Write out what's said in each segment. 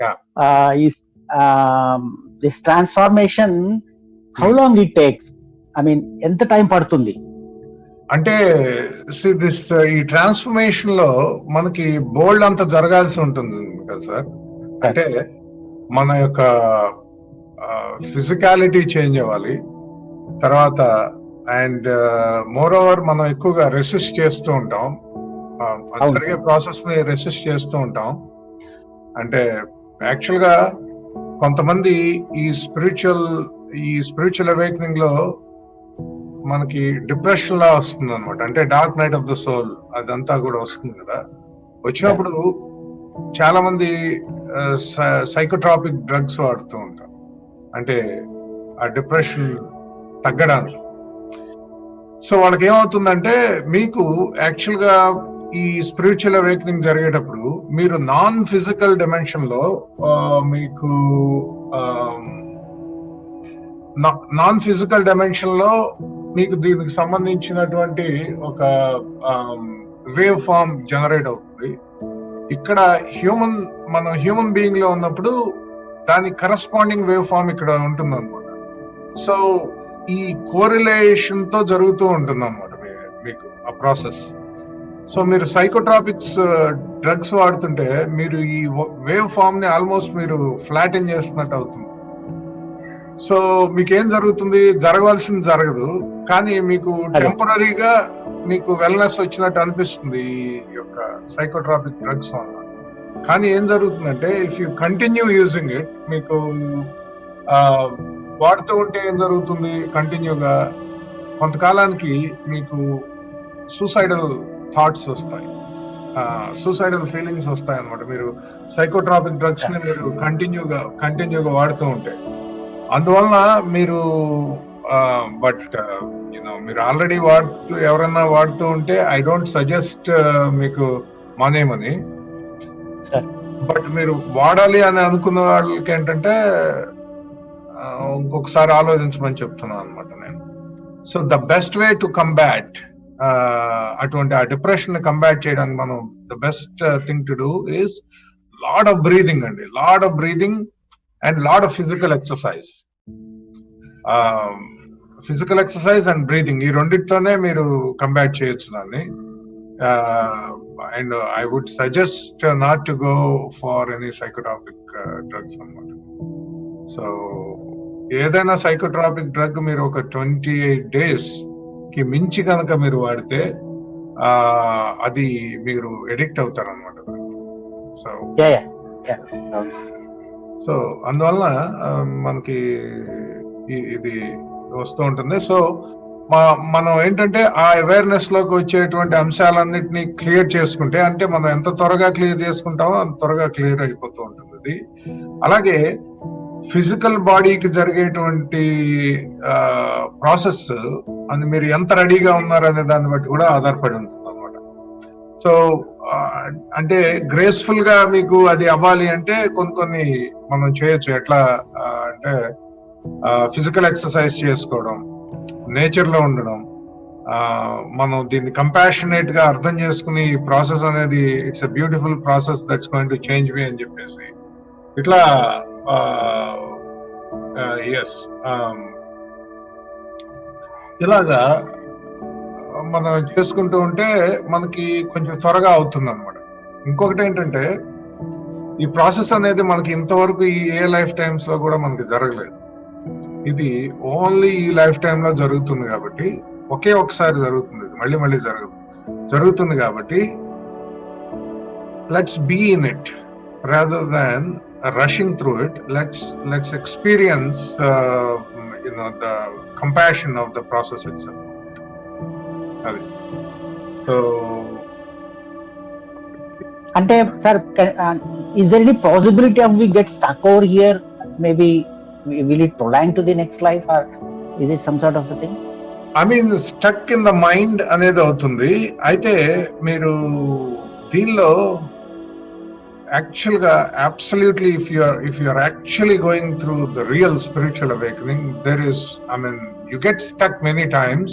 Yeah. Is this transformation, how long it takes? I mean, ఎంత time పడుతుంది? అంటే ఈ ట్రాన్స్ఫర్మేషన్ లో మనకి బోల్డ్ అంత జరగాల్సి ఉంటుంది కదా సార్. అంటే మన యొక్క ఫిజికాలిటీ చేంజ్ అవ్వాలి, తర్వాత అండ్ మోర్ ఓవర్ మనం ఎక్కువగా రెసిస్ట్ చేస్తూ ఉంటాం, జరిగే ప్రాసెస్ ని రెసిస్ట్ చేస్తూ ఉంటాం. అంటే యాక్చువల్ గా కొంతమంది ఈ స్పిరిచువల్ అవేకనింగ్ లో మనకి డిప్రెషన్ లా వస్తుంది అనమాట. అంటే dark night of the soul అదంతా కూడా వస్తుంది కదా. వచ్చినప్పుడు చాలా మంది సైకోట్రాపిక్ డ్రగ్స్ వాడుతూ ఉంటారు, అంటే ఆ డిప్రెషన్ తగ్గడానికి. సో వాళ్ళకి ఏమవుతుందంటే, మీకు యాక్చువల్ గా ఈ స్పిరిచువల్ అవేకనింగ్ జరిగేటప్పుడు మీరు నాన్ ఫిజికల్ డిమెన్షన్ లో మీకు నాన్ ఫిజికల్ డైమెన్షన్ లో మీకు దీనికి సంబంధించినటువంటి ఒక వేవ్ ఫామ్ జనరేట్ అవుతుంది. ఇక్కడ మనం హ్యూమన్ బీయింగ్ లో ఉన్నప్పుడు దానికి కరస్పాండింగ్ వేవ్ ఫామ్ ఇక్కడ ఉంటుంది అనమాట. సో ఈ కోరిలేషన్ తో జరుగుతూ ఉంటుంది అనమాట మీకు ఆ ప్రాసెస్. సో మీరు సైకోట్రాపిక్స్ డ్రగ్స్ వాడుతుంటే మీరు ఈ వేవ్ ఫామ్ ని ఆల్మోస్ట్ మీరు ఫ్లాటెన్ చేస్తున్నట్టు అవుతుంది. సో మీకేం జరుగుతుంది, జరగవలసింది జరగదు, కానీ మీకు టెంపరీగా మీకు వెల్నెస్ వచ్చినట్టు అనిపిస్తుంది ఈ యొక్క సైకోట్రాపిక్ డ్రగ్స్ వల్ల. కానీ ఏం జరుగుతుందంటే, if you continue using it, మీకు వాడుతూ ఉంటే ఏం జరుగుతుంది, కంటిన్యూగా కొంతకాలానికి మీకు సూసైడల్ థాట్స్ వస్తాయి, సూసైడల్ ఫీలింగ్స్ వస్తాయి అన్నమాట. మీరు సైకోట్రాపిక్ డ్రగ్స్ ని మీరు కంటిన్యూగా వాడుతూ ఉంటే. అందువలన మీరు మీరు ఆల్రెడీ ఎవరైనా వాడుతూ ఉంటే ఐ డోంట్ సజెస్ట్ మీకు మానేయమని. బట్ మీరు వాడాలి అని అనుకున్న వాళ్ళకి ఏంటంటే ఇంకొకసారి ఆలోచించమని చెప్తున్నాను అనమాట నేను. So the best way to combat అటువంటి ఆ డిప్రెషన్ ని కంబాట్ చేయడానికి మనం the best thing to do is lot of breathing అండి, lot of breathing and lot of physical exercise. Physical exercise and breathing, ఈ రెండింటితోనే మీరు కంబాట్ చేయొచ్చు దాన్ని. And I would suggest not to go for any psychotropic drugs అన్నమాట. So ఏదైనా psychotropic drug మీరు ఒక 28 days కి మించి కనుక మీరు వాడితే అది మీరు ఎడిక్ట్ అవుతారు అనమాట. సో అందువలన మనకి ఇది వస్తూ ఉంటుంది. సో మనం ఏంటంటే ఆ అవేర్నెస్ లోకి వచ్చేటువంటి అంశాలన్నిటినీ క్లియర్ చేసుకుంటే, అంటే మనం ఎంత త్వరగా క్లియర్ చేసుకుంటామో అంత త్వరగా క్లియర్ అయిపోతూ ఉంటుంది అది. అలాగే ఫిజికల్ బాడీకి జరిగేటువంటి ప్రాసెస్ అని మీరు ఎంత రెడీగా ఉన్నారనే దాన్ని బట్టి కూడా ఆధారపడి ఉంటుంది అనమాట. సో అంటే గ్రేస్ఫుల్ గా మీకు అది అవ్వాలి అంటే కొన్ని మనం చేయొచ్చు. ఎట్లా అంటే ఫిజికల్ ఎక్సర్సైజ్ చేసుకోవడం, నేచర్ లో ఉండడం, మనం దీన్ని కంపాషనేట్ గా అర్థం చేసుకుని ఈ ప్రాసెస్ అనేది it's a beautiful process that's going to change me అని చెప్పేసి ఇట్లా ఇలాగా మనం చేసుకుంటూ ఉంటే మనకి కొంచెం త్వరగా అవుతుంది అనమాట. ఇంకొకటి ఏంటంటే, ఈ ప్రాసెస్ అనేది మనకి ఇంతవరకు ఏ లైఫ్ టైమ్స్ లో కూడా మనకి జరగలేదు. ఇది ఓన్లీ ఈ లైఫ్ టైమ్ లో జరుగుతుంది కాబట్టి, ఒకే ఒకసారి జరుగుతుంది, మళ్ళీ మళ్ళీ జరుగుతుంది కాబట్టి let's be in it rather than rushing through it. Let's experience the compassion of the process itself. So ante sir, is there any possibility of we get stuck over here? Maybe will it prolong to the next life, or is it some sort of a thing? I mean, stuck in the mind అనేది అవుతుంది. అయితే మీరు దీనిలో actually absolutely if you are actually going through the real spiritual awakening, there is, I mean, you get stuck many times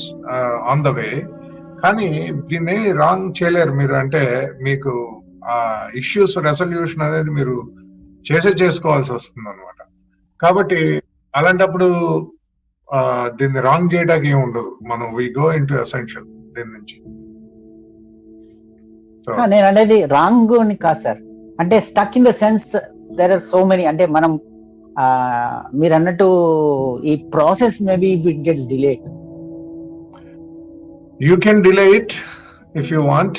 on the way, కానీ దీన్ని wrong చేయలేరు మీరు. అంటే మీకు ఆ ఇష్యూస్ రెజల్యూషన్ అనేది మీరు చేసుకోవాల్సి వస్తుంది అనమాట. కాబట్టి అలాంటప్పుడు దీన్ని రాంగ్ చేయడానికి ఏమి ఉండదు. మనం వి గో ఇంటూ అసెన్షియల్ దీని నుంచి. నేను అనేది రాంగ్ అని కాదు సార్, అంటే stuck in the sense there are so many, అంటే మనం మీరు అన్నట్టు ఈ process maybe if it gets delay, you can delay it if you want,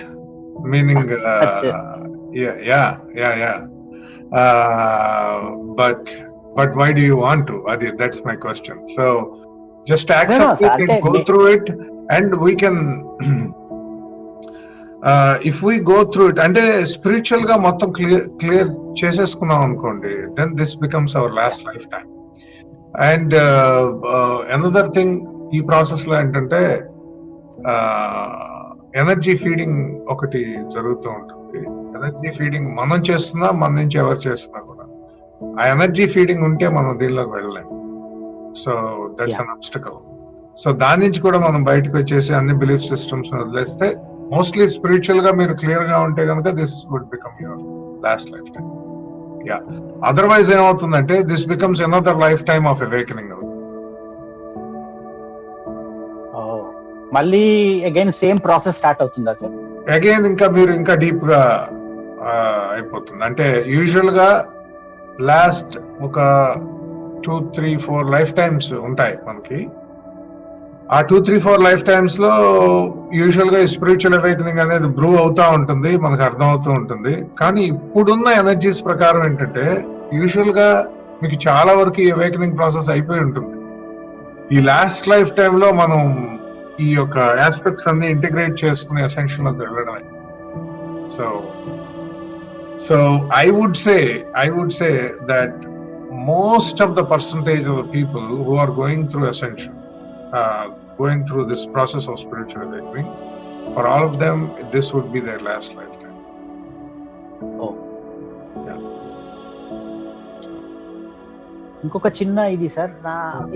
meaning but why do you want to? That's my question. So just accept it and go through it, and we can if we go through it అంటే spiritual గా మొత్తం clear చేసేసుకున్నాం అనుకోండి, then this becomes our last lifetime. And another thing ఈ process లో ఏంటంటే energy feeding ఒకటి జరుగుతూ ఉంటుంది. ఎనర్జీ ఫీడింగ్ మనం చేస్తున్నా, మన నుంచి ఎవరు చేస్తున్నా కూడా ఆ ఎనర్జీ ఫీడింగ్ ఉంటే మనం దీనిలోకి వెళ్ళలేము. So that's an obstacle. So దాని నుంచి కూడా మనం బయటకు వచ్చేసి అన్ని బిలీఫ్ సిస్టమ్స్ వదిలేస్తే, మోస్ట్లీ స్పిరిచువల్ గా మీరు క్లియర్ గా ఉంటే కనుక this would become your last lifetime. Yeah, otherwise ఏమవుతుందంటే this becomes another lifetime of awakening. మళ్ళీ అగైన్ సేమ్ ప్రాసెస్ స్టార్ట్ అవుతుందా సార్? అగైన్ మీరు ఇంకా డీప్ గా అయిపోతుంది. అంటే యూజువల్ గా లాస్ట్ ఒక 2-3-4 లైఫ్ టైమ్స్ ఉంటాయి మనకి. ఆ 2-3-4 లైఫ్ టైమ్స్ లో యూజువల్ గా స్పిరిచువల్ అవేకనింగ్ అనేది బ్రూ అవుతా ఉంటుంది, మనకు అర్థం అవుతూ ఉంటుంది. కానీ ఇప్పుడున్న ఎనర్జీస్ ప్రకారం ఏంటంటే యూజువల్ గా మీకు చాలా వరకు ఈ అవేకనింగ్ ప్రాసెస్ అయిపోయి ఉంటుంది. ఈ లాస్ట్ లైఫ్ టైమ్ లో మనం ఈ యొక్క ఆస్పెక్ట్స్ అన్ని ఇంటిగ్రేట్ చేసుకునే ఎసెన్షియల్ లోకి వెళ్ళడమే. So I would say that most of the percentage of the people who are going through ascension, going through this process of spiritual awakening, for all of them this would be their last lifetime. Oh, yeah. ఇంకొక చిన్న ఇది sir,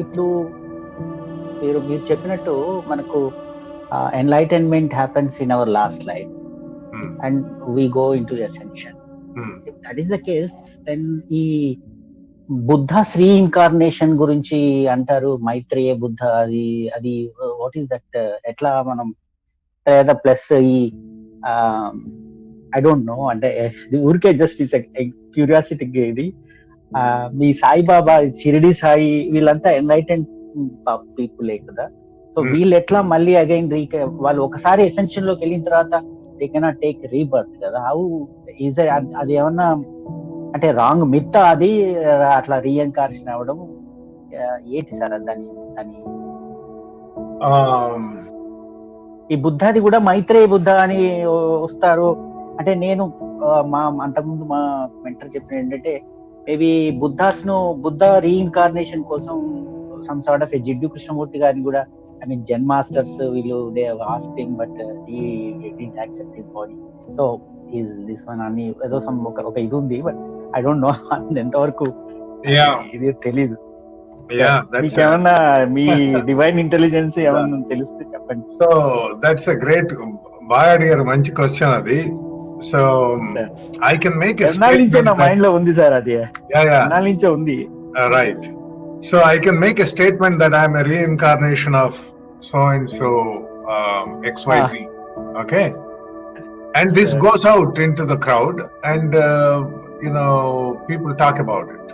ఇప్పుడు మీరు చెప్పినట్టు మనకు enlightenment happens in our last life and we go into ascension. If that is the case, then ఈ బుద్ధస్ reincarnation గురించి అంటారు, మైత్రేయ బుద్ధ, అది వాట్ ఈస్ దట్, ఎట్లా మనం లేదా ప్లస్ ఈ ఐ డోంట్ నో, అంటే ఊరికే జస్ట్ ఇస్ క్యూరియాసిటీ. ఇది మీ సాయిబాబా, షిరిడి సాయి, వీళ్ళంతా ఎన్లైటెండ్ పీపులే కదా. సో వీళ్ళు ఎట్లా మళ్ళీ అగైన్ వాళ్ళు ఒకసారి ఎసెన్షియల్ లోకి వెళ్ళిన తర్వాత దే కెనాట్ టేక్ రీబర్త్ కదా. హౌ ఈజ్ అది ఏమన్నా అంటే రాంగ్ మిత్ అది అట్లా రీఎన్కార్షన్ అవ్వడం ఏంటి సార్? దాని ఈ బుద్ధాది కూడా మైత్రేయ బుద్ధ అని వస్తారు అంటే, నేను అంతకుముందు మా మెంటర్ చెప్పిన ఏంటంటే మేబీ బుద్ధ రీఇన్కార్నేషన్ కోసం some sort of Jiddu Krishnamurti గారిని కూడా, I mean Zen masters వీళ్ళు they have asked him but he didn't accept his body. So is this one అని ఏదో సమ్ ఒక ఇది ఉంది, బట్ I don't know ఎంతవరకు ఇది తెలీదు. మీకు ఏమన్నా మీ డివైన్ ఇంటెలిజెన్స్ ఏమన్నా తెలిస్తే చెప్పండి. సో దట్స్ ఎ గ్రేట్, బాగా అడిగారు, మంచి క్వశ్చన్ అది. So I can make a statement నా మైండ్ లో ఉంది సార్, అది నుంచే ఉంది. Right. So I can make a statement that I am a reincarnation of so and so XYZ. Okay, and this goes out into the crowd, and people talk about it.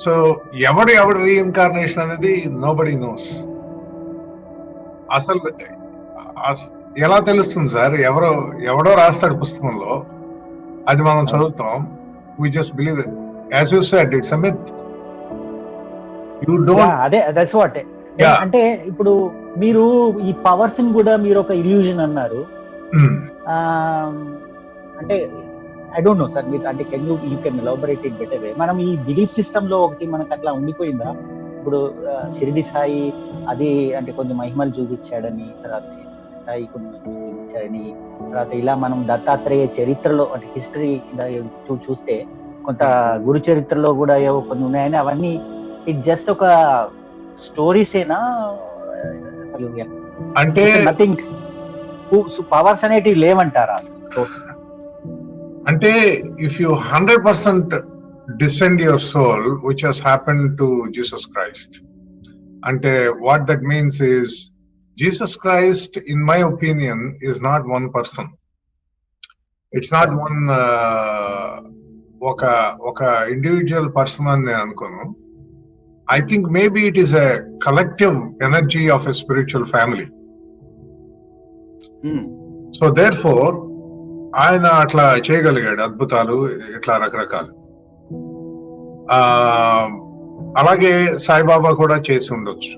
So ఎవరి reincarnation అనేది nobody knows. అసలు ఎలా తెలుస్తుంది sir? ఎవడో రాస్తాడు పుస్తకంలో, అది మనం చదువుతాం. We just believe it. As you said, it's a myth. That's what. అంటే ఇప్పుడు మీరు ఈ పవర్స్ ని కూడా మీరు ఒక ఇల్యూజన్ అన్నారు. అంటే ఐ డోంట్ నో సార్, మీరు అంటే you can elaborate it better way. మనం ఈ బిలీఫ్ సిస్టమ్ లో ఒకటి మనకు అట్లా ఉండిపోయిందా? ఇప్పుడు షిరిడి సాయి అది అంటే కొన్ని మహిమలు చూపించాడని, తర్వాత సాయి కొన్ని చూపించాడని, తర్వాత ఇలా మనం దత్తాత్రేయ చరిత్రలో అంటే హిస్టరీ చూస్తే కొంత గురు చరిత్రలో కూడా ఏవో కొన్ని ఉన్నాయని, అవన్నీ ఇట్ జస్ట్ ఒక స్టోరీసేనా అసలు? అంటే నథింగ్ పవర్స్ అనేటివి లేవంటారా? అంటే if you 100% descend your soul, which has happened to Jesus Christ, ante what that means is Jesus Christ, in my opinion, is not one person. It's not one oka individual person అని నేను అనుకోను. I think maybe it is a collective energy of a spiritual family. So therefore ఆయన అట్లా చేయగలిగాడు అద్భుతాలు, ఇట్లా రకరకాలు. అలాగే సాయిబాబా కూడా చేసి ఉండొచ్చు.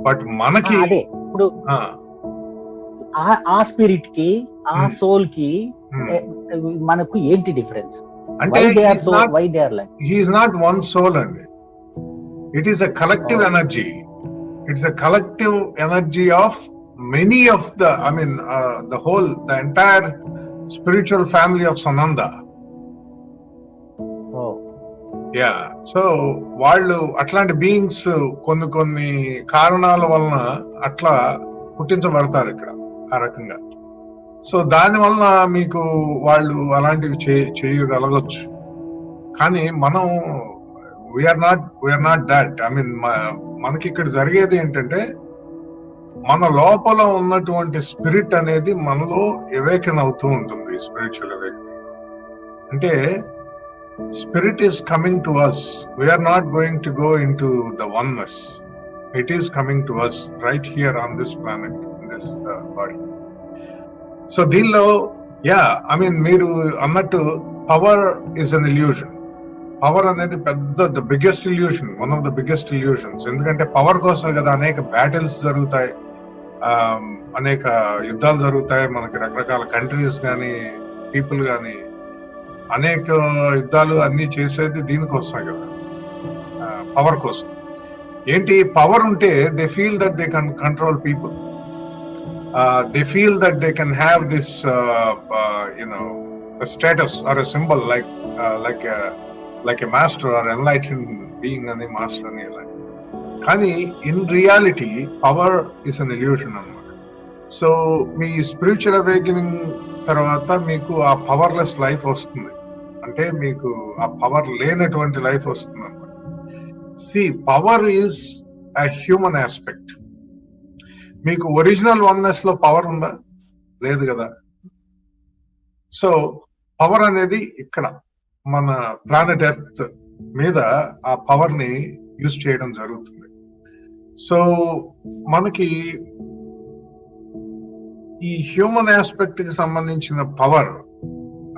బట్ మనకి ఇప్పుడు ఆ స్పిరిట్ కి, ఆ సోల్ కి మనకు ఏంటి డిఫరెన్స్? అంటే he is not one soul అండి. It is a collective energy. It's a collective energy of many of the, I mean, the entire spiritual family of Sananda. Yeah, so వాళ్ళు అట్లాంటి beings కొన్ని కారణాల వలన అట్లా పుట్టించబడతారు ఇక్కడ ఆ రకంగా. సో దాని వలన మీకు వాళ్ళు అలాంటివి చేయగలగొచ్చు. కానీ మనం we're not that. I mean మనకి ఇక్కడ జరిగేది ఏంటంటే, మన లోపల ఉన్నటువంటి స్పిరిట్ అనేది మనలో ఎవేకన్ అవుతూ ఉంటుంది. స్పిరిచువల్ అవేకనింగ్ అంటే spirit is coming to us. We're not going to go into the oneness. It is coming to us right here on this planet, in this body. So దీనిలో I mean మీరు అన్నట్టు power is an illusion. Power అనేది the biggest illusion, one of the biggest illusions. ఎందుకంటే power కోసం కదా అనేక battles జరుగుతాయి, అనేక యుద్ధాలు జరుగుతాయి. మనకి రకరకాల కంట్రీస్ కానీ పీపుల్ కానీ అనేక యుద్ధాలు అన్ని చేసేది దీనికోసం కదా, పవర్ కోసం. ఏంటి పవర్ ఉంటే they feel that they can control people. They feel that they can have this status are a symbol like a master or enlightened being అని మాస్టర్ అని అలాంటి. కానీ in reality power is an illusion అన్నమాట. So మీ spiritual awakening తర్వాత మీకు ఆ powerless life వస్తుంది. అంటే మీకు ఆ పవర్ లేనటువంటి లైఫ్ వస్తుంది అన్నమాట. Power is a human aspect. మీకు ఒరిజినల్ వన్నెస్ లో పవర్ ఉందా? లేదు కదా. సో పవర్ అనేది ఇక్కడ మన ప్లానెట్ ఎర్త్ మీద ఆ పవర్ ని యూజ్ చేయడం జరుగుతుంది. సో మనకి ఈ హ్యూమన్ ఆస్పెక్ట్ కి సంబంధించిన పవర్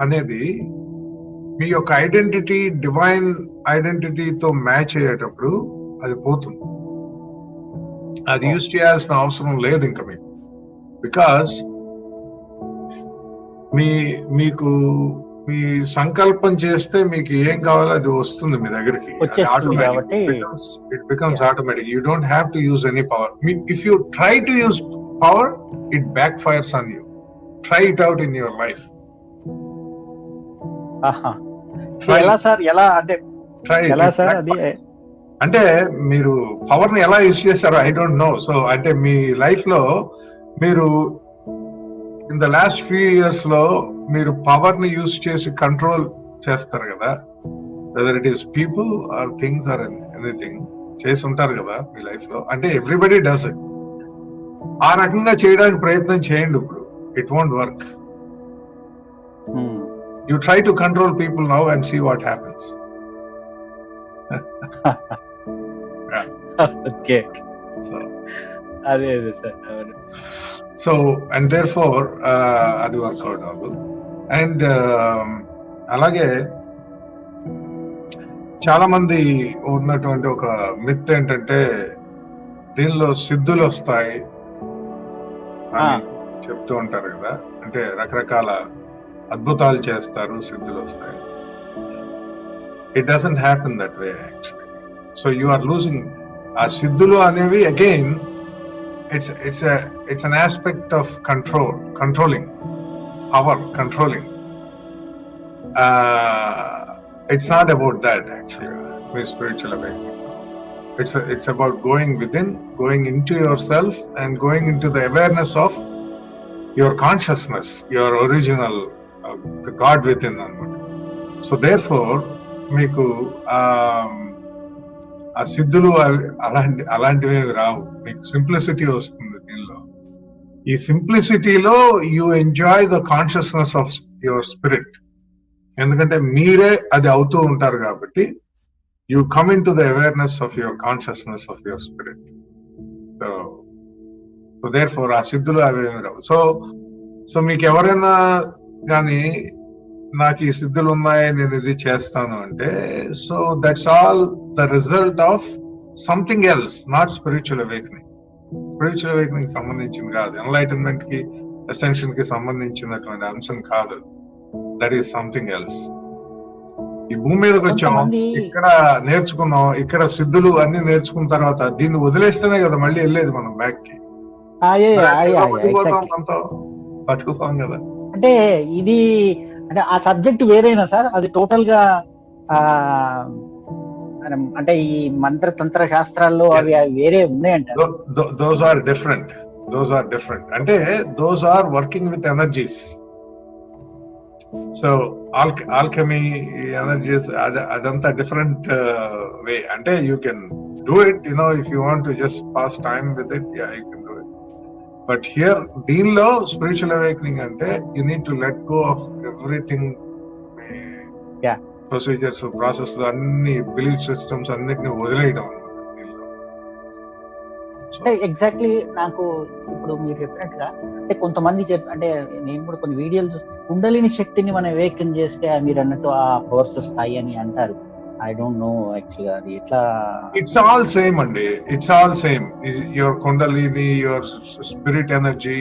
అనేది మీ యొక్క ఐడెంటిటీ, డివైన్ ఐడెంటిటీతో మ్యాచ్ అయ్యేటప్పుడు అది పోతుంది. అది యూజ్ చేయాల్సిన అవసరం లేదు ఇంకా మీకు. బికాస్ మీకు మీ సంకల్పం చేస్తే మీకు ఏం కావాలో అది వస్తుంది మీ దగ్గరికి. It becomes automatic. You don't have to use any power. If you try to use power, it back fires on you. Try it out in your life. అంటే మీరు పవర్ ని ఎలా యూజ్ చేశారో ఐ డోంట్ నో. సో అంటే మీ life లో మీరు in the last few years లో మీరు పవర్ ని యూజ్ చేసి కంట్రోల్ చేస్తారు కదా, whether it is people or things or anything చేసి ఉంటారు కదా మీ లైఫ్ లో. అంటే ఎవ్రీబడి డస్ ఇట్. ఆ రకంగా చేయడానికి ప్రయత్నం చేయండి ఇప్పుడు. It won't work. You try to control people now and see what happens. So and therefore అది వర్కౌట్ అవ్వదు. అండ్ అలాగే చాలా మంది ఉన్నటువంటి ఒక మిత్ ఏంటంటే దీనిలో సిద్ధులు వస్తాయి అని చెప్తూ ఉంటారు కదా. అంటే రకరకాల అద్భుతాలు చేస్తారు, సిద్ధులు వస్తాయి. It doesn't happen that way actually. So you are losing. ఆ సిద్ధులు అనేవి again it's an aspect of controlling power, controlling. It's not about that actually with spiritual awakening. It's about going within, going into yourself and going into the awareness of your consciousness, your original the God with in అనమాట. So there four మీకు ఆ సిద్ధులు అలాంటివి రావు, మీకు simplicity వస్తుంది దీనిలో. ఈ సింప్లిసిటీలో you enjoy the consciousness of your spirit, ఎందుకంటే మీరే అది అవుతూ ఉంటారు కాబట్టి you come into the awareness of your consciousness of your spirit. So therefore ఆ సిద్ధులు అవేమి రావు. సో మీకు ఎవరైనా కానీ నాకు ఈ సిద్ధులు ఉన్నాయి, నేను ఇది చేస్తాను అంటే, so that's all the result of something else, not spiritual awakening. Spiritual awakening సంబంధించింది కాదు, ఎన్లైటన్మెంట్ కి అసెన్షన్ కి సంబంధించినటువంటి అంశం కాదు. That is something else. ఈ భూమి మీదకి వచ్చాం, ఇక్కడ నేర్చుకున్నాం, ఇక్కడ సిద్ధులు అన్ని నేర్చుకున్న తర్వాత దీన్ని వదిలేస్తేనే కదా మళ్ళీ వెళ్ళేది మనం బ్యాక్ కి. పట్టుకుపోం కదా. అంటే ఇది అంటే ఆ సబ్జెక్ట్ వేరేనా సార్? అది టోటల్ గా అంటే ఈ మంత్ర తంత్ర శాస్త్రాల్లో అవి వేరే ఉన్నాయంట. Those are different. అంటే those are working with energies. So alchemy energies అదంతా డిఫరెంట్ వే. అంటే you can do it, if you want to just pass time with it, you can do it. But here దీనిలో spiritual awakening అంటే you need to let go of everything, procedures, process, అన్ని belief systems అన్నిటిని వదిలేయడం. అంటే exactly నాకు ఇప్పుడు మీరు చెప్పినట్టుగా, అంటే కొంతమంది అంటే నేను కూడా కొన్ని వీడియోలు చూస్తే కుండలిని శక్తిని మనం అవేకన్ చేస్తే మీరు అన్నట్టు ఆ పవర్స్ వస్తాయి అని అంటారు. ఐ డోంట్ నో యాక్చువల్గా అది ఎట్లా. ఇట్స్ ఆల్ సేమ్ అండి, it's all same. Your kundalini, your spirit energy,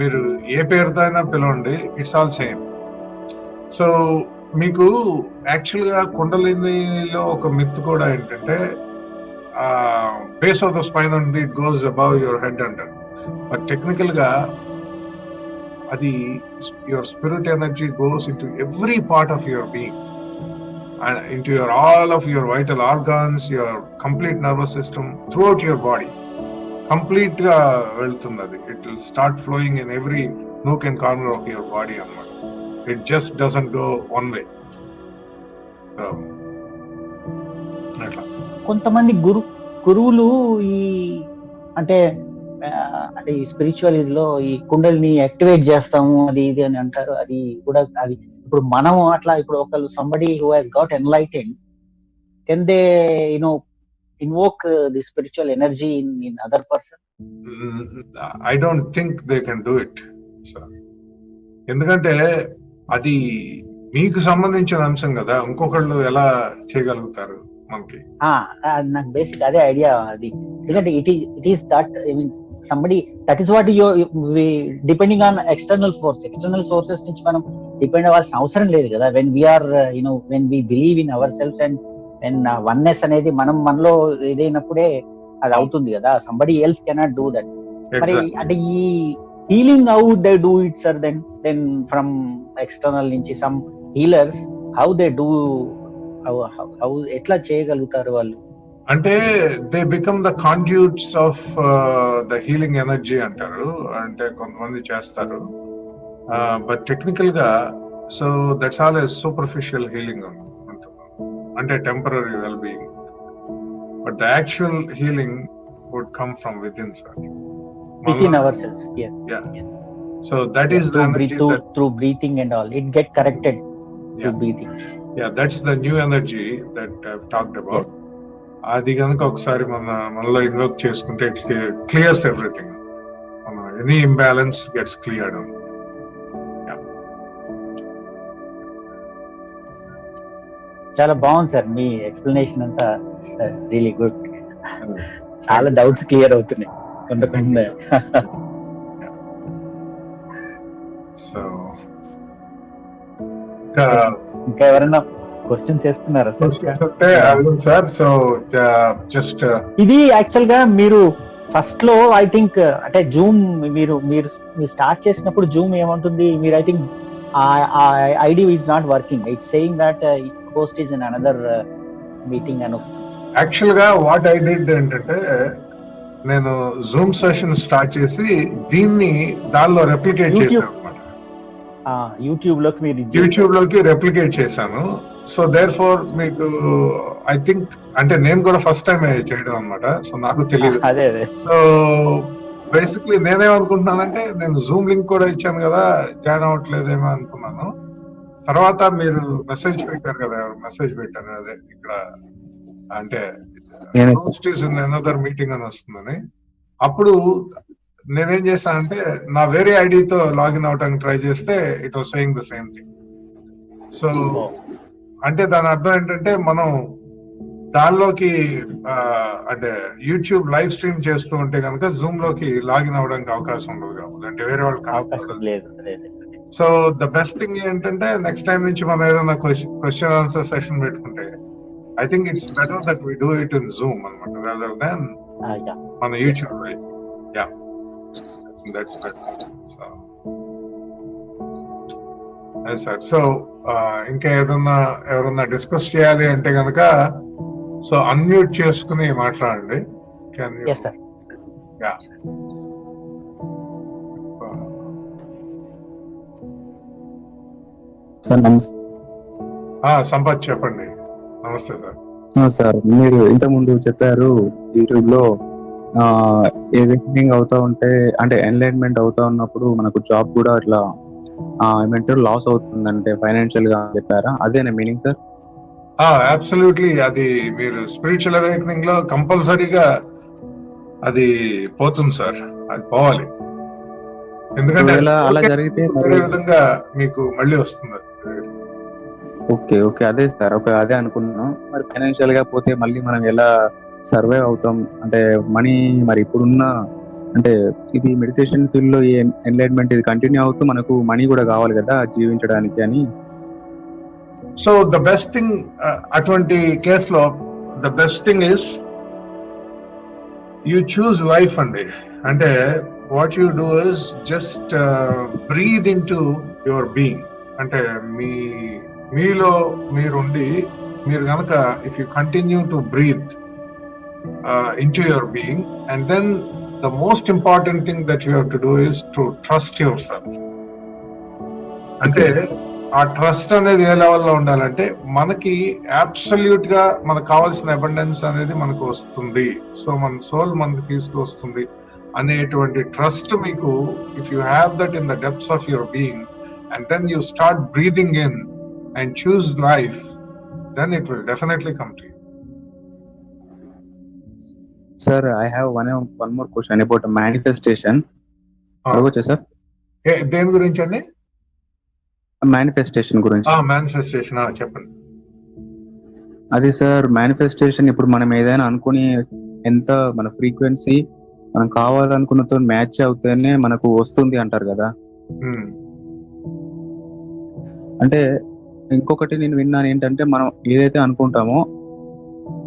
మీరు ఏ పేరుతో అయినా పిలవండి, ఇట్స్ ఆల్ సేమ్. సో మీకు యాక్చువల్ గా కుండలినిలో ఒక మిత్ కూడా ఏంటంటే, బేస్ ఆఫ్ ద స్పైన్ ఉంది, it goes above your head అంటారు. బట్ టెక్నికల్ గా అది your spirit energy goes into every part of your being, and into all of your vital organs, your complete nervous system, throughout your body. Complete ga veltundi adi. It will start flowing in every nook and corner of your body anamata. It just doesn't go one way. So atla కొంతమంది గురువులు ఈ అంటే ఈ spiritual ఇదిలో ఈ kundalini activate చేస్తాము అది ఇది అని అంటారు. అది కూడా అది ఇప్పుడు మనం అట్లా ఇప్పుడు ఒకళ్ళు somebody who has got enlightened, can they invoke the spiritual energy in other person? I don't think they can do it, sir. ఎందుకంటే అది మీకు సంబంధించిన అంశం కదా, ఇంకొకళ్ళు ఎలా చేయగలుగుతారు మనకి? నాకు బేసిక్ అదే ఐడియా. అది ఎందుకంటే it is that I mean somebody, that is what we depending on external sources నుంచి మనం డిపెండ్ అవ్వాల్సిన అవసరం లేదు కదా. when we are when we believe in ourselves and when oneness అనేది మనలో ఏదైనప్పుడే అది అవుతుంది కదా. somebody else cannot do that. మరి అంటే ఈ healing how they do it sir, then from external నుంచి some healers how they do, how ఎట్లా చేయగలుగుతారు వాళ్ళు? అంటే they become the conduits of the healing energy అంటారు. అంటే కొంతమంది చేస్తారు, బట్ టెక్నికల్ గా so that's all a superficial healing ఉంటుంది, అంటే temporary well being. But the actual healing would come from within sir, within ourselves. Yes. So that is the energy through breathing and all it get corrected through breathing. That's the new energy that I've talked about. అది కనుక ఒకసారి మనలో invoke చేసుకుంటే it clears everything. Any imbalance gets cleared. చాలా బాగుంది sir మీ explanation అంతా, really good. చాలా doubts clear అవుతున్నాయి కొంత. సో ఇంకా ఎవరైనా క్వశ్చన్స్ వేస్తున్నారా సార్? సో జస్ట్ ఇది యాక్చువల్ గా మీరు ఫస్ట్ లో ఐ థింక్ అంటే జూమ్ మీరు స్టార్ట్ చేసినప్పుడు జూమ్ ఏమంటుంది, మీరు I think ID it's not working, it's saying that host is in another meeting అని వస్తుంది. యాక్చువల్ గా వాట్ ఐ డిడ్ ఏంటంటే, నేను జూమ్ సెషన్ స్టార్ట్ చేసి దీన్ని దానిలో రెప్లికేట్ చేశాను అనమాట. యూట్యూబ్ లోకి మీరు యూట్యూబ్ లోకి రెప్లికేట్ చేశాను. సో దేర్ ఫోర్ మీకు ఐ థింక్ అంటే నేను కూడా ఫస్ట్ టైం చేయడం అనమాట, సో నాకు తెలియదు. అదే సో బేసిక్లీ నేనేమనుకుంటున్నానంటే నేను జూమ్ లింక్ కూడా ఇచ్చాను కదా, జాయిన్ అవ్వట్లేదేమో అనుకున్నాను. తర్వాత మీరు మెసేజ్ పెట్టారు కదా, మెసేజ్ పెట్టారు అదే ఇక్కడ అంటే అనదర్ మీటింగ్ అని వస్తుందని. అప్పుడు నేనేం చేశానంటే నా వేరే ఐడితో లాగిన్ అవడానికి ట్రై చేస్తే it was saying the same thing. So అంటే దాని అర్థం ఏంటంటే మనం దానిలోకి అంటే యూట్యూబ్ లైవ్ స్ట్రీమ్ చేస్తూ ఉంటే కనుక జూమ్ లోకి లాగిన్ అవ్వడానికి అవకాశం ఉండదు కాబట్టి, అంటే వేరే వాళ్ళు. సో ద బెస్ట్ థింగ్ ఏంటంటే నెక్స్ట్ టైం నుంచి మనం ఏదైనా క్వశ్చన్ ఆన్సర్ సెషన్ పెట్టుకుంటే I think it's better that we do it in Zoom అనమాట, రాదర్ దాన్ మన YouTube. Yeah, that's better. So sir, so ఇంకా ఏదన్నా ఎవరన్నా డిస్కస్ చేయాలి అంటే కనుక సో అన్మ్యూట్ చేసుకుని మాట్లాడండి. సంపత్ చెప్పండి. నమస్తే సార్. సార్, మీరు ఇంతకుముందు చెప్పారు యూట్యూబ్ లో ఏవింగ్ అవుతా ఉంటే అంటే ఎన్లైట్మెంట్ అవుతా ఉన్నప్పుడు మనకు జాబ్ కూడా అట్లా ఏమంటారు లాస్ అవుతుందంటే ఫైనాన్షియల్ గా చెప్పారా? అదేనా మీనింగ్ సార్? అబ్సల్యూట్లీ. అది మీరు స్పిరిచువల్ అవేకనింగ్ లో కంపల్సరీగా అది పోతుంది సార్, అది పోవాలి. ఎందుకంటే అలా జరిగితే వేరే విధంగా మీకు మళ్ళీ వస్తుంది. ఓకే ఓకే, అదే సార్, ఓకే అదే అనుకున్నాను. మరి ఫైనాన్షియల్ గా పోతే మళ్ళీ మనం ఎలా సర్వైవ్ అవుతాం? అంటే మనీ మరి ఇప్పుడున్న అంటే ఇది మెడిటేషన్ ఫీల్డ్ లో ఎన్లైట్మెంట్ ఇది కంటిన్యూ అవుతూ మనకు మనీ కూడా కావాలి కదా జీవించడానికి అని. సో ద బెస్ట్ థింగ్ అటువంటి కేసులో the best thing is you choose life అండి. అంటే what you do is just breathe in to your being. అంటే మీలో మీరుండి మీరు కనుక if you continue to breathe into your being, and then the most important thing that you have to do is to trust yourself. అంటే ఆ trust అనేది ఏ లెవెల్లో ఉండాలంటే మనకి అబ్సల్యూట్ గా మనకు కావాల్సిన అబండెన్స్ అనేది మనకు వస్తుంది, సో మన సోల్ మనకి తీసుకువస్తుంది అనేటువంటి ట్రస్ట్ మీకు if you have that in the depths of your being and then you start breathing in and choose life, then it will definitely come to you. Sir, I have one more question about manifestation. అడగొచ్చా sir? దేని గురించి అండి? Manifestation గురించి. Manifestation చెప్పండి. అది sir, manifestation ఇప్పుడు మనం ఏదైనా అనుకుని ఎంత మన ఫ్రీక్వెన్సీ మనం కావాలనుకున్నతో మ్యాచ్ అవుతేనే మనకు వస్తుంది అంటారు కదా. అంటే ఇంకొకటి నేను విన్నాను ఏంటంటే మనం ఏదైతే అనుకుంటామో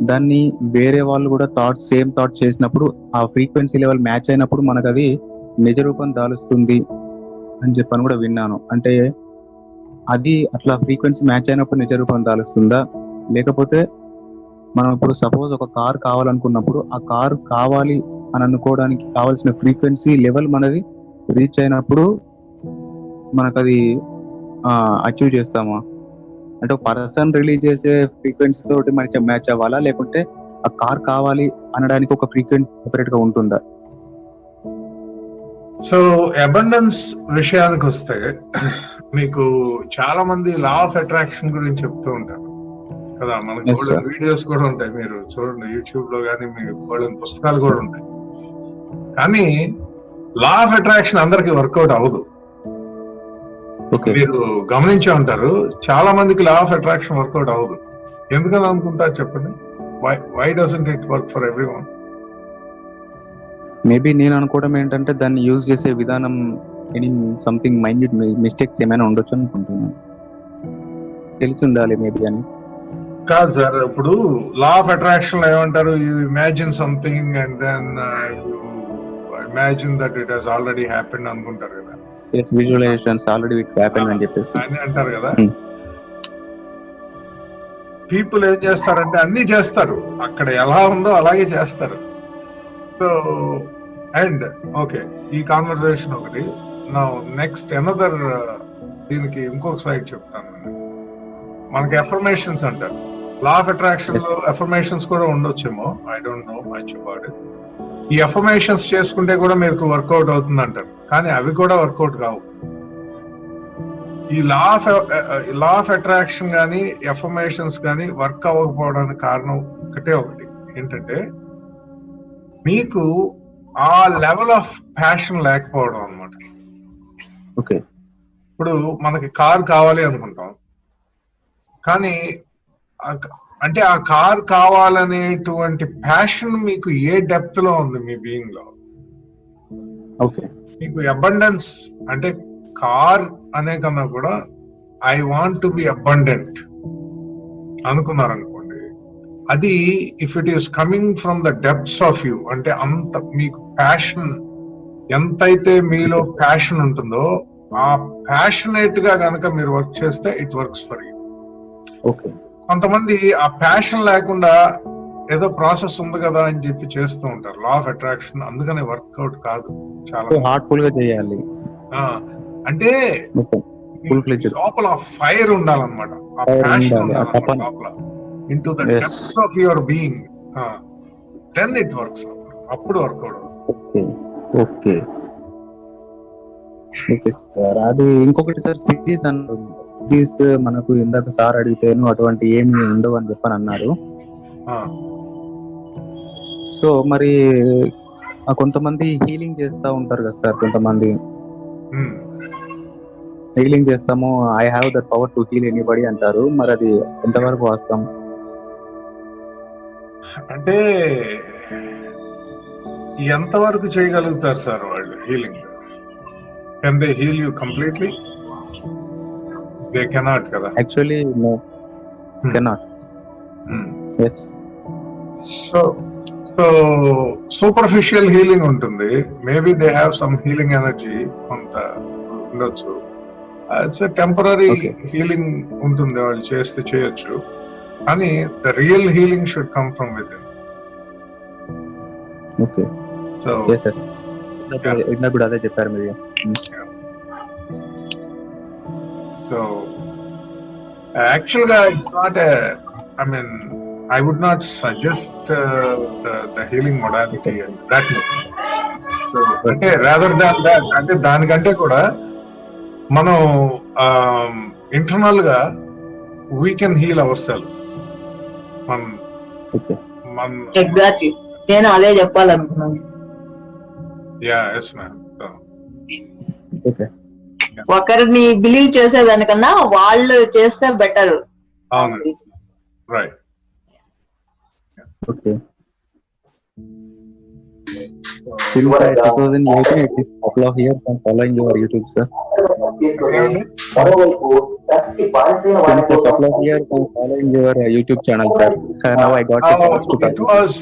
దాన్ని వేరే వాళ్ళు కూడా సేమ్ థాట్ చేసినప్పుడు ఆ ఫ్రీక్వెన్సీ లెవెల్ మ్యాచ్ అయినప్పుడు మనకు అది నిజ రూపం దాలుస్తుంది అని చెప్పని కూడా విన్నాను. అంటే అది అట్లా ఫ్రీక్వెన్సీ మ్యాచ్ అయినప్పుడు నిజ రూపం దాలుస్తుందా, లేకపోతే మనం ఇప్పుడు సపోజ్ ఒక కార్ కావాలనుకున్నప్పుడు ఆ కార్ కావాలి అని అనుకోవడానికి కావాల్సిన ఫ్రీక్వెన్సీ లెవెల్ మనది రీచ్ అయినప్పుడు మనకు అది అచీవ్ చేస్తామా? అంటే పర్సన్ రిలీజ్ చేసే ఫ్రీక్వెన్సీ తోటి మనకి మ్యాచ్ అవ్వాలా, లేకుంటే ఆ కార్ కావాలి అనడానికి ఒక ఫ్రీక్వెన్సీ సెపరేట్ గా ఉంటుందా? సో అబండెన్స్ విషయానికి వస్తే మీకు చాలా మంది లా ఆఫ్ అట్రాక్షన్ గురించి చెప్తూ ఉంటారు కదా. మనకి గోల్డెన్ వీడియోస్ కూడా ఉంటాయి, మీరు చూడండి యూట్యూబ్ లో కానీ మీకు గోల్డెన్ పుస్తకాలు కూడా ఉంటాయి. కానీ లా ఆఫ్ అట్రాక్షన్ అందరికి వర్కౌట్ అవ్వదు. మీరు గమనించే ఉంటారు, చాలా మందికి లా ఆఫ్ అట్రాక్షన్ వర్కౌట్ అవ్వదు. ఎందుకని అనుకుంటారు చెప్పండి? Why doesn't it work for everyone? Maybe నేను అనుకోవడం ఏంటంటే దాన్ని యూజ్ చేసే విధానం సంథింగ్ మైన్యూట్ మిస్టేక్స్ ఏమైనా ఉండొచ్చు అనుకుంటున్నాను. తెలిసి ఉండాలి మేబీ అని కాదు సార్. ఇప్పుడు లా ఆఫ్ అట్రాక్షన్ ఏమంటారు? You imagine something and then you imagine that it has already happened అనుకుంటారు కదా. విజువలైజేషన్స్ ఆల్రెడీ ఇట్ హ్యాపెండ్ అని చెప్పేసి అని అంటారు కదా. పీపుల్ ఏం చేస్తారంటే అన్ని చేస్తారు, అక్కడ ఎలా ఉందో అలాగే చేస్తారు. సో అండ్ ఓకే, ఈ కాన్వర్సేషన్ ఒకటి. నా నెక్స్ట్ అనదర్ దీనికి ఇంకొక సైడ్ చెప్తాను. మనకి ఎఫర్మేషన్స్ అంటారు. లా ఆఫ్ అట్రాక్షన్ లో ఎఫర్మేషన్స్ కూడా ఉండొచ్చేమో, I don't know much about it. ఈ ఎఫర్మేషన్స్ చేసుకుంటే కూడా మీకు వర్కౌట్ అవుతుంది అంటారు, కానీ అవి కూడా వర్కౌట్ కావు. ఈ లా ఆఫ్ అట్రాక్షన్ కానీ ఎఫర్మేషన్స్ కానీ వర్క్ అవ్వకపోవడానికి కారణం ఒకటే ఒకటి, ఏంటంటే మీకు ఆ లెవెల్ ఆఫ్ ప్యాషన్ లేకపోవడం అన్నమాట. ఓకే, ఇప్పుడు మనకి కార్ కావాలి అనుకుంటాం, కానీ అంటే ఆ కార్ కావాలనేటువంటి ప్యాషన్ మీకు ఏ డెప్త్ లో ఉంది మీ బీయింగ్ లో. ఓకే, మీకు అబండెన్స్ అంటే కార్ అనే కన్నా కూడా I want to be abundant అనుకున్నారనుకోండి, అది if it is coming from the depths of you, అంటే అంత మీకు ప్యాషన్ ఎంతైతే మీలో ప్యాషన్ ఉంటుందో ఆ ప్యాషనేట్ గా గనక మీరు వర్క్ చేస్తే it works for you. Okay. కొంతమంది ఆ ప్యాషన్ లేకుండా ఏదో ప్రాసెస్ ఉంది కదా అని చెప్పి చేస్తూ ఉంటారు. లా ఆఫ్ అట్రాక్షన్ అందుకనే వర్కౌట్ కాదు. చాలా హార్ట్ఫుల్ గా చేయాలి, అంటే ఫుల్ ఫ్లెడ్జ్డ్ లోపల ఫైర్ ఉండాలన్నమాట, ఆ ప్యాషన్ ఉండాలన్నమాట లోపల, into the depths of your being. Then it works, అప్పుడు work out. Okay okay okay sir. అది ఇంకొకటి సార్, సిటీస్ అన్నారు. సిటీస్ మనకు ఇందాక సార్ అడిగితేను అటువంటి ఏమి ఉండవు అని చెప్పని అన్నారు. సో మరి కొంతమంది హీలింగ్ చేస్తా ఉంటారు కదా సార్, కొంతమంది హీలింగ్ చేస్తాము, I have that power to heal anybody అంటారు. మరి అది ఎంతవరకు వాస్తవం? అంటే ఎంతవరకు చేయగలుగుతారు సార్ వాళ్ళు healing? Can they heal you completely? They cannot కదా. Actually no, cannot. yes. So superficial healing ఉంటుంది. Maybe they have some healing energy కొంత ఉండొచ్చు. ఇట్స్ టెంపరీ హీలింగ్ ఉంటుంది, వాళ్ళు చేస్తే చేయొచ్చు. కానీ the real healing should come from with in. Okay, so ఇందాక కూడా అదే చెప్పారు మీరు. సో యాక్చువల్ గా it's not I mean I would not suggest the healing modality that much. So, అంటే rather than that, అంటే దానికంటే కూడా మనం ఇంటర్నల్ గా we can heal ourselves. Exactly నేను అదే చెప్పాలనుకున్నాను. yes ma'am. ఓకే, ఒకరిని బిలీవ్ చేసేదానికన్నా వాళ్ళు చేస్తే బెటర్. అవును, right. Okay. Since 2018, it is couple of years I'm following your YouTube, sir. Since a couple of years I'm following your YouTube channel, sir. Now I got the chance to it was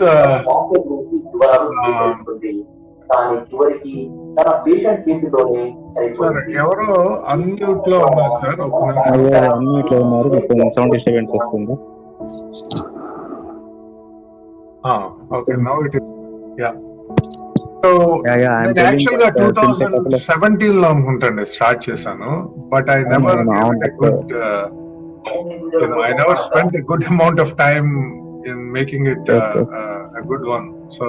sir ఎవరో unmute లో ఉన్నారు sir, ఒక నిమిషం. Unmute లో ఉన్నారు, sound disturbance వస్తుంది. Okay, now it is. Yeah. So నేను actual గా 2017 లో అనుకుంటాండి స్టార్ట్ చేశాను, but I never I never spent a good amount of time in making it a good one. So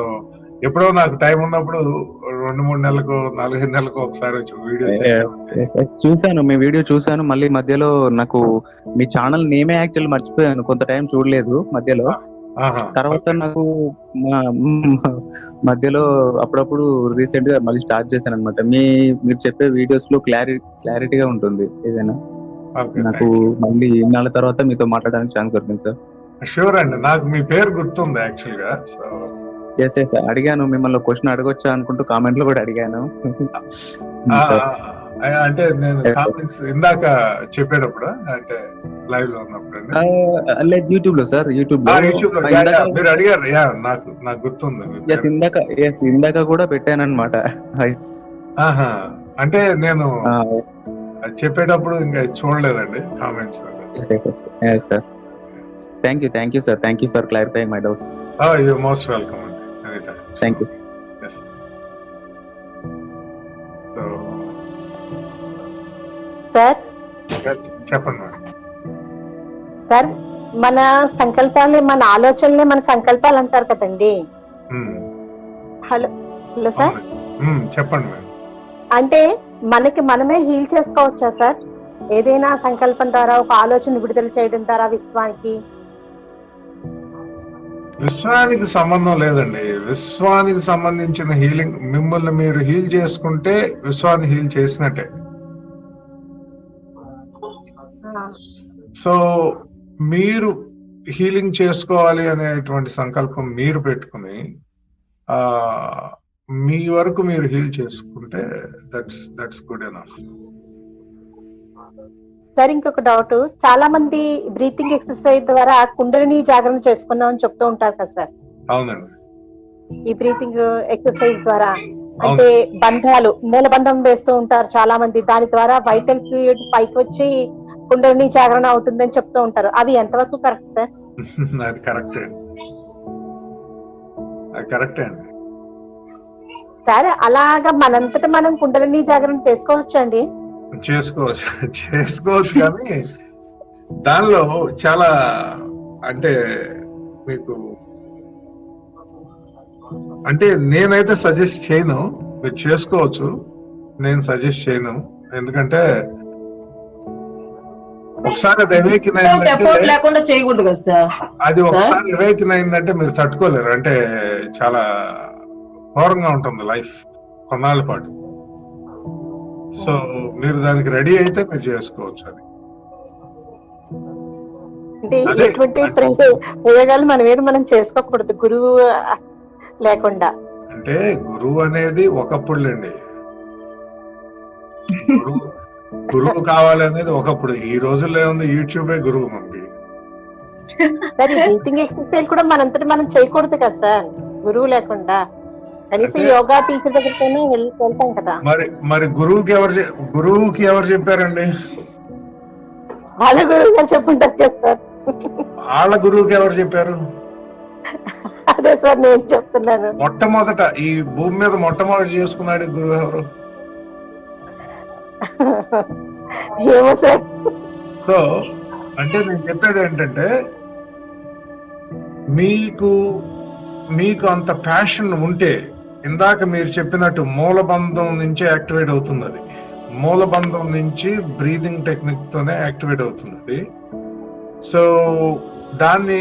ఎప్పుడో నాకు టైం ఉన్నప్పుడు 2-3 నెలలకు 4-5 నెలలకు ఒకసారి వచ్చి వీడియో చూసాను. మీ వీడియో చూసాను. మళ్ళీ మధ్యలో నాకు మీ ఛానల్ నేమే యాక్చువల్ మర్చిపోయాను, కొంత టైం చూడలేదు మధ్యలో. తర్వాత నాకు మధ్యలో అప్పుడప్పుడు రీసెంట్ గా మళ్ళీ స్టార్ట్ చేశాను అనమాట. మీరు చెప్పే వీడియోస్ లో క్లారిటీగా ఉంటుంది ఏదైనా. నాకు మళ్ళీ ఇన్నాళ్ళ తర్వాత మీతో మాట్లాడడానికి ఛాన్స్ దొరికింది సార్. షూర్ అండి, నాకు మీ పేరు గుర్తుంది యాక్చువల్ గా. ఎస్ అడిగాను, మిమ్మల్ని క్వశ్చన్ అడగొచ్చా అనుకుంటూ కామెంట్ లో కూడా అడిగాను. అంటే నేను కామెంట్స్ ఇందాక చెప్పేటప్పుడు, అంటే లైవ్ లో ఉన్నప్పుడు యూట్యూబ్ లో సార్, యూట్యూబ్ లో మీరు అడిగారు. నాకు గుర్తుంది. ఇందాక కూడా పెట్టాను అనమాట. అంటే నేను చెప్పేటప్పుడు ఇంకా చూడలేదండి comments. Sir thank you sir, thank you for clarifying my doubts. You most welcome అండి, ఎనీటైమ్. Thank you. సార్ చెప్పండి మేడం. సార్, మన సంకల్పాలే మన ఆలోచనలే మన సంకల్పాలు అంటారు కదండి. హలో హలో సార్, చెప్పండి మేడం. అంటే మనకి మనమే హీల్ చేసుకోవచ్చా సార్? ఏదైనా సంకల్పం ద్వారా, ఒక ఆలోచన విడుదల చేయడం ద్వారా విశ్వానికి విశ్వానికి సంబంధం లేదండి. విశ్వానికి సంబంధించిన హీలింగ్, మిమ్మల్ని మీరు హీల్ చేసుకుంటే విశ్వాన్ని హీల్ చేసినట్టే. సో మీరు హీలింగ్ చేసుకోవాలి అనేటువంటి సంకల్పం మీరు పెట్టుకుని మీ వరకు మీరు హీల్ చేసుకుంటే దట్స్ గుడ్ ఎనఫ్. సార్, ఇంకొక డౌట్, చాలా మంది బ్రీతింగ్ ఎక్సర్సైజ్ ద్వారా కుండలిని జాగరణ చేసుకున్నాం అని చెప్తూ ఉంటారు కదా సార్. అవునండి. ఈ బ్రీతింగ్ ఎక్సర్సైజ్ ద్వారా అంటే బంధాలు, మూలబంధం వేస్తూ ఉంటారు చాలా మంది. దాని ద్వారా వైటల్ ఫ్లూయిడ్ పైకి వచ్చి కుండలిని జాగరణ అవుతుందని చెప్తూ ఉంటారు. అవి ఎంతవరకు కరెక్ట్ సార్? అది కరెక్టే, అది కరెక్టే అండి. సరే, అలాగా మనంతటా మనం కుండలిని జాగరణ చేసుకోవచ్చండి? చేసుకోవచ్చు కానీ దానిలో చాలా, అంటే మీకు, అంటే నేనైతే సజెస్ట్ చేయను. మీరు చేసుకోవచ్చు, నేను సజెస్ట్ చేయను. ఎందుకంటే ఒకసారి అది అవేకిన్ లేకుండా చేయకూడదు కదా సార్. అది ఒకసారి అవేకిన్ అయిందంటే మీరు తట్టుకోలేరు. అంటే చాలా ఘోరంగా ఉంటుంది లైఫ్ కొన్నాళ్ళ పాటు. సో మీరు దానికి రెడీ అయితే మీరు చేసుకోవచ్చు. అది అంటే ఎటువంటి ప్రయోగాలు మన మీద మనం చేసుకోకూడదు గురువు లేకుండా. అంటే గురువు అనేది ఒకప్పుడులేండి. గురువు కావాలి అనేది ఒకప్పుడు. ఈ రోజుల్లో ఏముంది, యూట్యూబే గురువు మనకి. సరే, బ్రీతింగ్ ఎక్సర్సైజ్ కూడా మనంతటి మనం చేయకూడదు కదా సార్ గురువు లేకుండా. కనీసం యోగా టీచర్ దగ్గరికైనా వెళ్తాం కదా. మరి గురువుకి ఎవరు చెప్పారండి? వాళ్ళ గురువు గారు చెప్పుంటారు కదా సార్. వాళ్ళ గురువుకి ఎవరు చెప్పారు? అదే సార్ నేను చెప్తున్నాను. మొట్టమొదట ఈ భూమి మీద మొట్టమొదటి చేసుకున్నాడు గురువు ఎవరు? ఏమో సార్. సో అంటే నేను చెప్పేది ఏంటంటే, మీకు అంత ప్యాషన్ ఉంటే, ఇందాక మీరు చెప్పినట్టు మూలబంధం నుంచి యాక్టివేట్ అవుతుంది. అది మూలబంధం నుంచి బ్రీదింగ్ టెక్నిక్ తోనే యాక్టివేట్ అవుతుంది. సో దాన్ని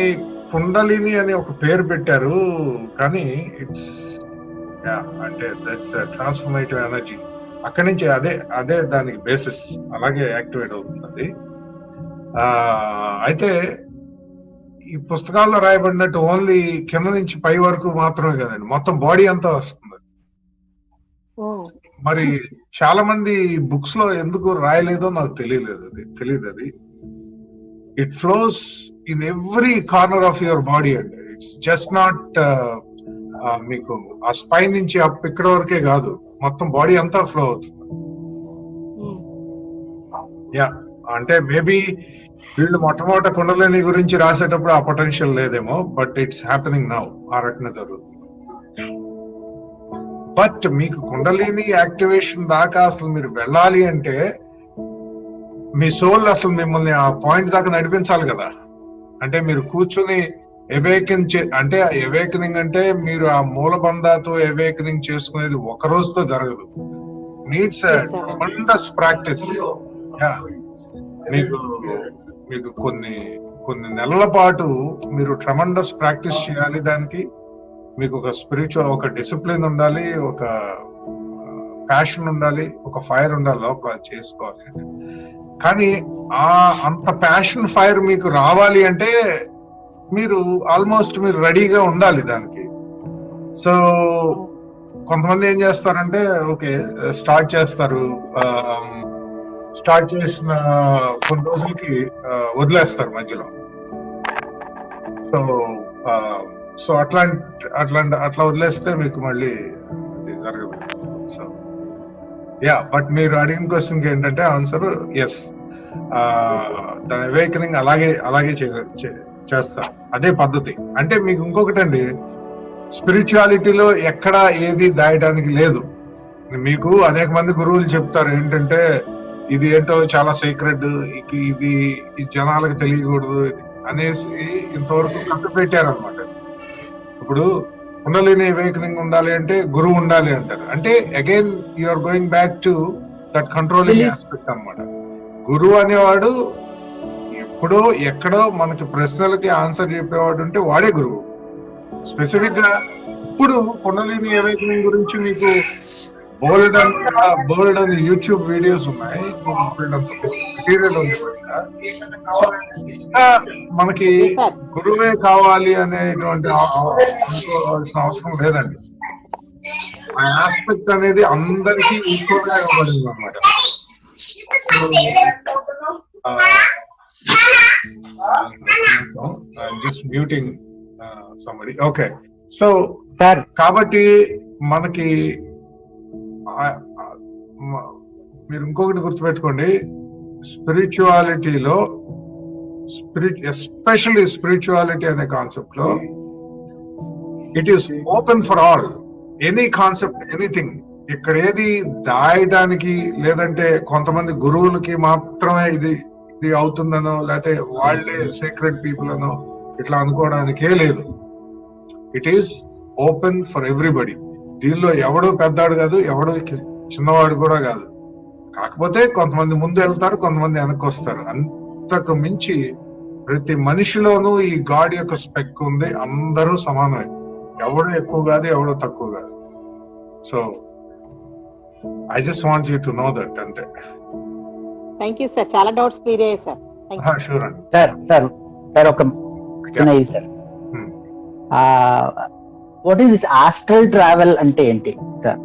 కుండలిని అని ఒక పేరు పెట్టారు, కానీ ఇట్స్ అంటే దట్స్ ట్రాన్స్ఫర్మేటివ్ ఎనర్జీ. అక్కడి నుంచి అదే దానికి బేసిస్, అలాగే యాక్టివేట్ అవుతుంది. అయితే ఈ పుస్తకాల్లో రాయబడినట్టు ఓన్లీ కింద నుంచి పై వరకు మాత్రమే కదండి, మొత్తం బాడీ అంతా వస్తుంది. మరి చాలా మంది బుక్స్ లో ఎందుకు రాయలేదో నాకు తెలియదు. అది it flows in every corner of your body అండి. ఇట్స్ జస్ట్ నాట్ మీకు ఆ స్పైన్ నుంచి అప్ ఇక్కడ వరకే కాదు, మొత్తం బాడీ అంతా ఫ్లో అవుతుంది. యా, అంటే మేబీ వీళ్ళు మొట్టమొదట కుండలిని గురించి రాసేటప్పుడు ఆ పొటెన్షియల్ లేదేమో, బట్ ఇట్స్ హ్యాపెనింగ్ నౌ. ఆ రకంగా జరుగుతుంది. బట్ మీకు కుండలిని యాక్టివేషన్ దాకా అసలు మీరు వెళ్ళాలి అంటే మీ సోల్ అసలు మిమ్మల్ని ఆ పాయింట్ దాకా నడిపించాలి కదా. అంటే మీరు కూర్చుని అంటే అవేకనింగ్ అంటే మీరు ఆ మూలబంధాతో అవేకనింగ్ చేసుకునేది ఒక రోజుతో జరగదు. Needs tremendous practice. మీకు కొన్ని నెలల పాటు మీరు ట్రెమెండస్ ప్రాక్టీస్ చేయాలి. దానికి మీకు ఒక స్పిరిచువల్, ఒక డిసిప్లిన్ ఉండాలి, ఒక ప్యాషన్ ఉండాలి, ఒక ఫైర్ ఉండాలి లోపల చేసుకోవాలి. కానీ అంత ప్యాషన్ ఫైర్ మీకు రావాలి అంటే మీరు ఆల్మోస్ట్ మీరు రెడీగా ఉండాలి దానికి. సో కొంతమంది ఏం చేస్తారంటే, ఓకే స్టార్ట్ చేస్తారు, స్టార్ట్ చేసిన కొన్ని రోజులకి వదిలేస్తారు మధ్యలో. సో అట్లా వదిలేస్తే మీకు మళ్ళీ అది జరగదు. సో బట్ మీరు అడిగిన క్వశ్చన్ కి ఏంటంటే ఆన్సర్ ఎస్. దాని అవేకనింగ్ అలాగే చేస్తారు. అదే పద్ధతి. అంటే మీకు ఇంకొకటి అండి, స్పిరిచువాలిటీలో ఎక్కడ ఏది దాయడానికి లేదు. మీకు అనేక మంది గురువులు చెప్తారు ఏంటంటే, ఇది ఏంటో చాలా సీక్రెట్, ఇది ఈ జనాలకు తెలియకూడదు అనేసి ఇంతవరకు కప్పు పెట్టారు అనమాట. ఇప్పుడు కుండలిని అవేకనింగ్ ఉండాలి అంటే గురువు ఉండాలి అంటారు. అంటే again you're going back to that controlling aspect అన్నమాట. గురువు అనేవాడు ఎప్పుడో ఎక్కడో మనకి ప్రశ్నలకి ఆన్సర్ చెప్పేవాడు ఉంటే వాడే గురువు. స్పెసిఫిక్ గా ఇప్పుడు కుండలిని అవేకనింగ్ గురించి మీకు బోల్డ్ అని యూట్యూబ్ వీడియోస్ ఉన్నాయి, మెటీరియల్ ఉంది. మనకి గురువే కావాలి అనేటువంటి అనుకోవాల్సిన అవసరం లేదండి. ఆ ఆస్పెక్ట్ అనేది అందరికీ ఈక్వల్ గా ఇవ్వబడింది అనమాట. Just muting somebody. Okay, so కాబట్టి మనకి మీరు ఇంకొకటి గుర్తుపెట్టుకోండి, స్పిరిచువాలిటీలో ఎస్పెషల్లీ స్పిరిచువాలిటీ అనే కాన్సెప్ట్ లో it is open for all, any concept, anything. ఇక్కడ ఏది దాయడానికి లేదంటే కొంతమంది గురువులకి మాత్రమే ఇది అవుతుందనో లేకపోతే వాళ్లే సీక్రెట్ పీపుల్ అనో ఇట్లా అనుకోవడానికే లేదు. It is open for everybody. దీనిలో ఎవడు పెద్దాడు కాదు, ఎవడు చిన్నవాడు కూడా కాదు. కాకపోతే కొంతమంది ముందు వెళ్తారు, కొంతమంది వెనక్కి వస్తారు. అంతకు మించి ప్రతి మనిషిలోనూ ఈ గాడ్ యొక్క స్పెక్ ఉంది. అందరూ సమానమే, ఎవడు ఎక్కువ కాదు, ఎవడు తక్కువ కాదు. So I just want you to know that. అంతే. థ్యాంక్ యూ సార్, చాలా డౌట్స్ క్లియర్ అయ్యాయి సార్. షూర్ అండి. సార్ ఒక చిన్న ఇది sir, what is this astral travel అంటే ఏంటి సార్?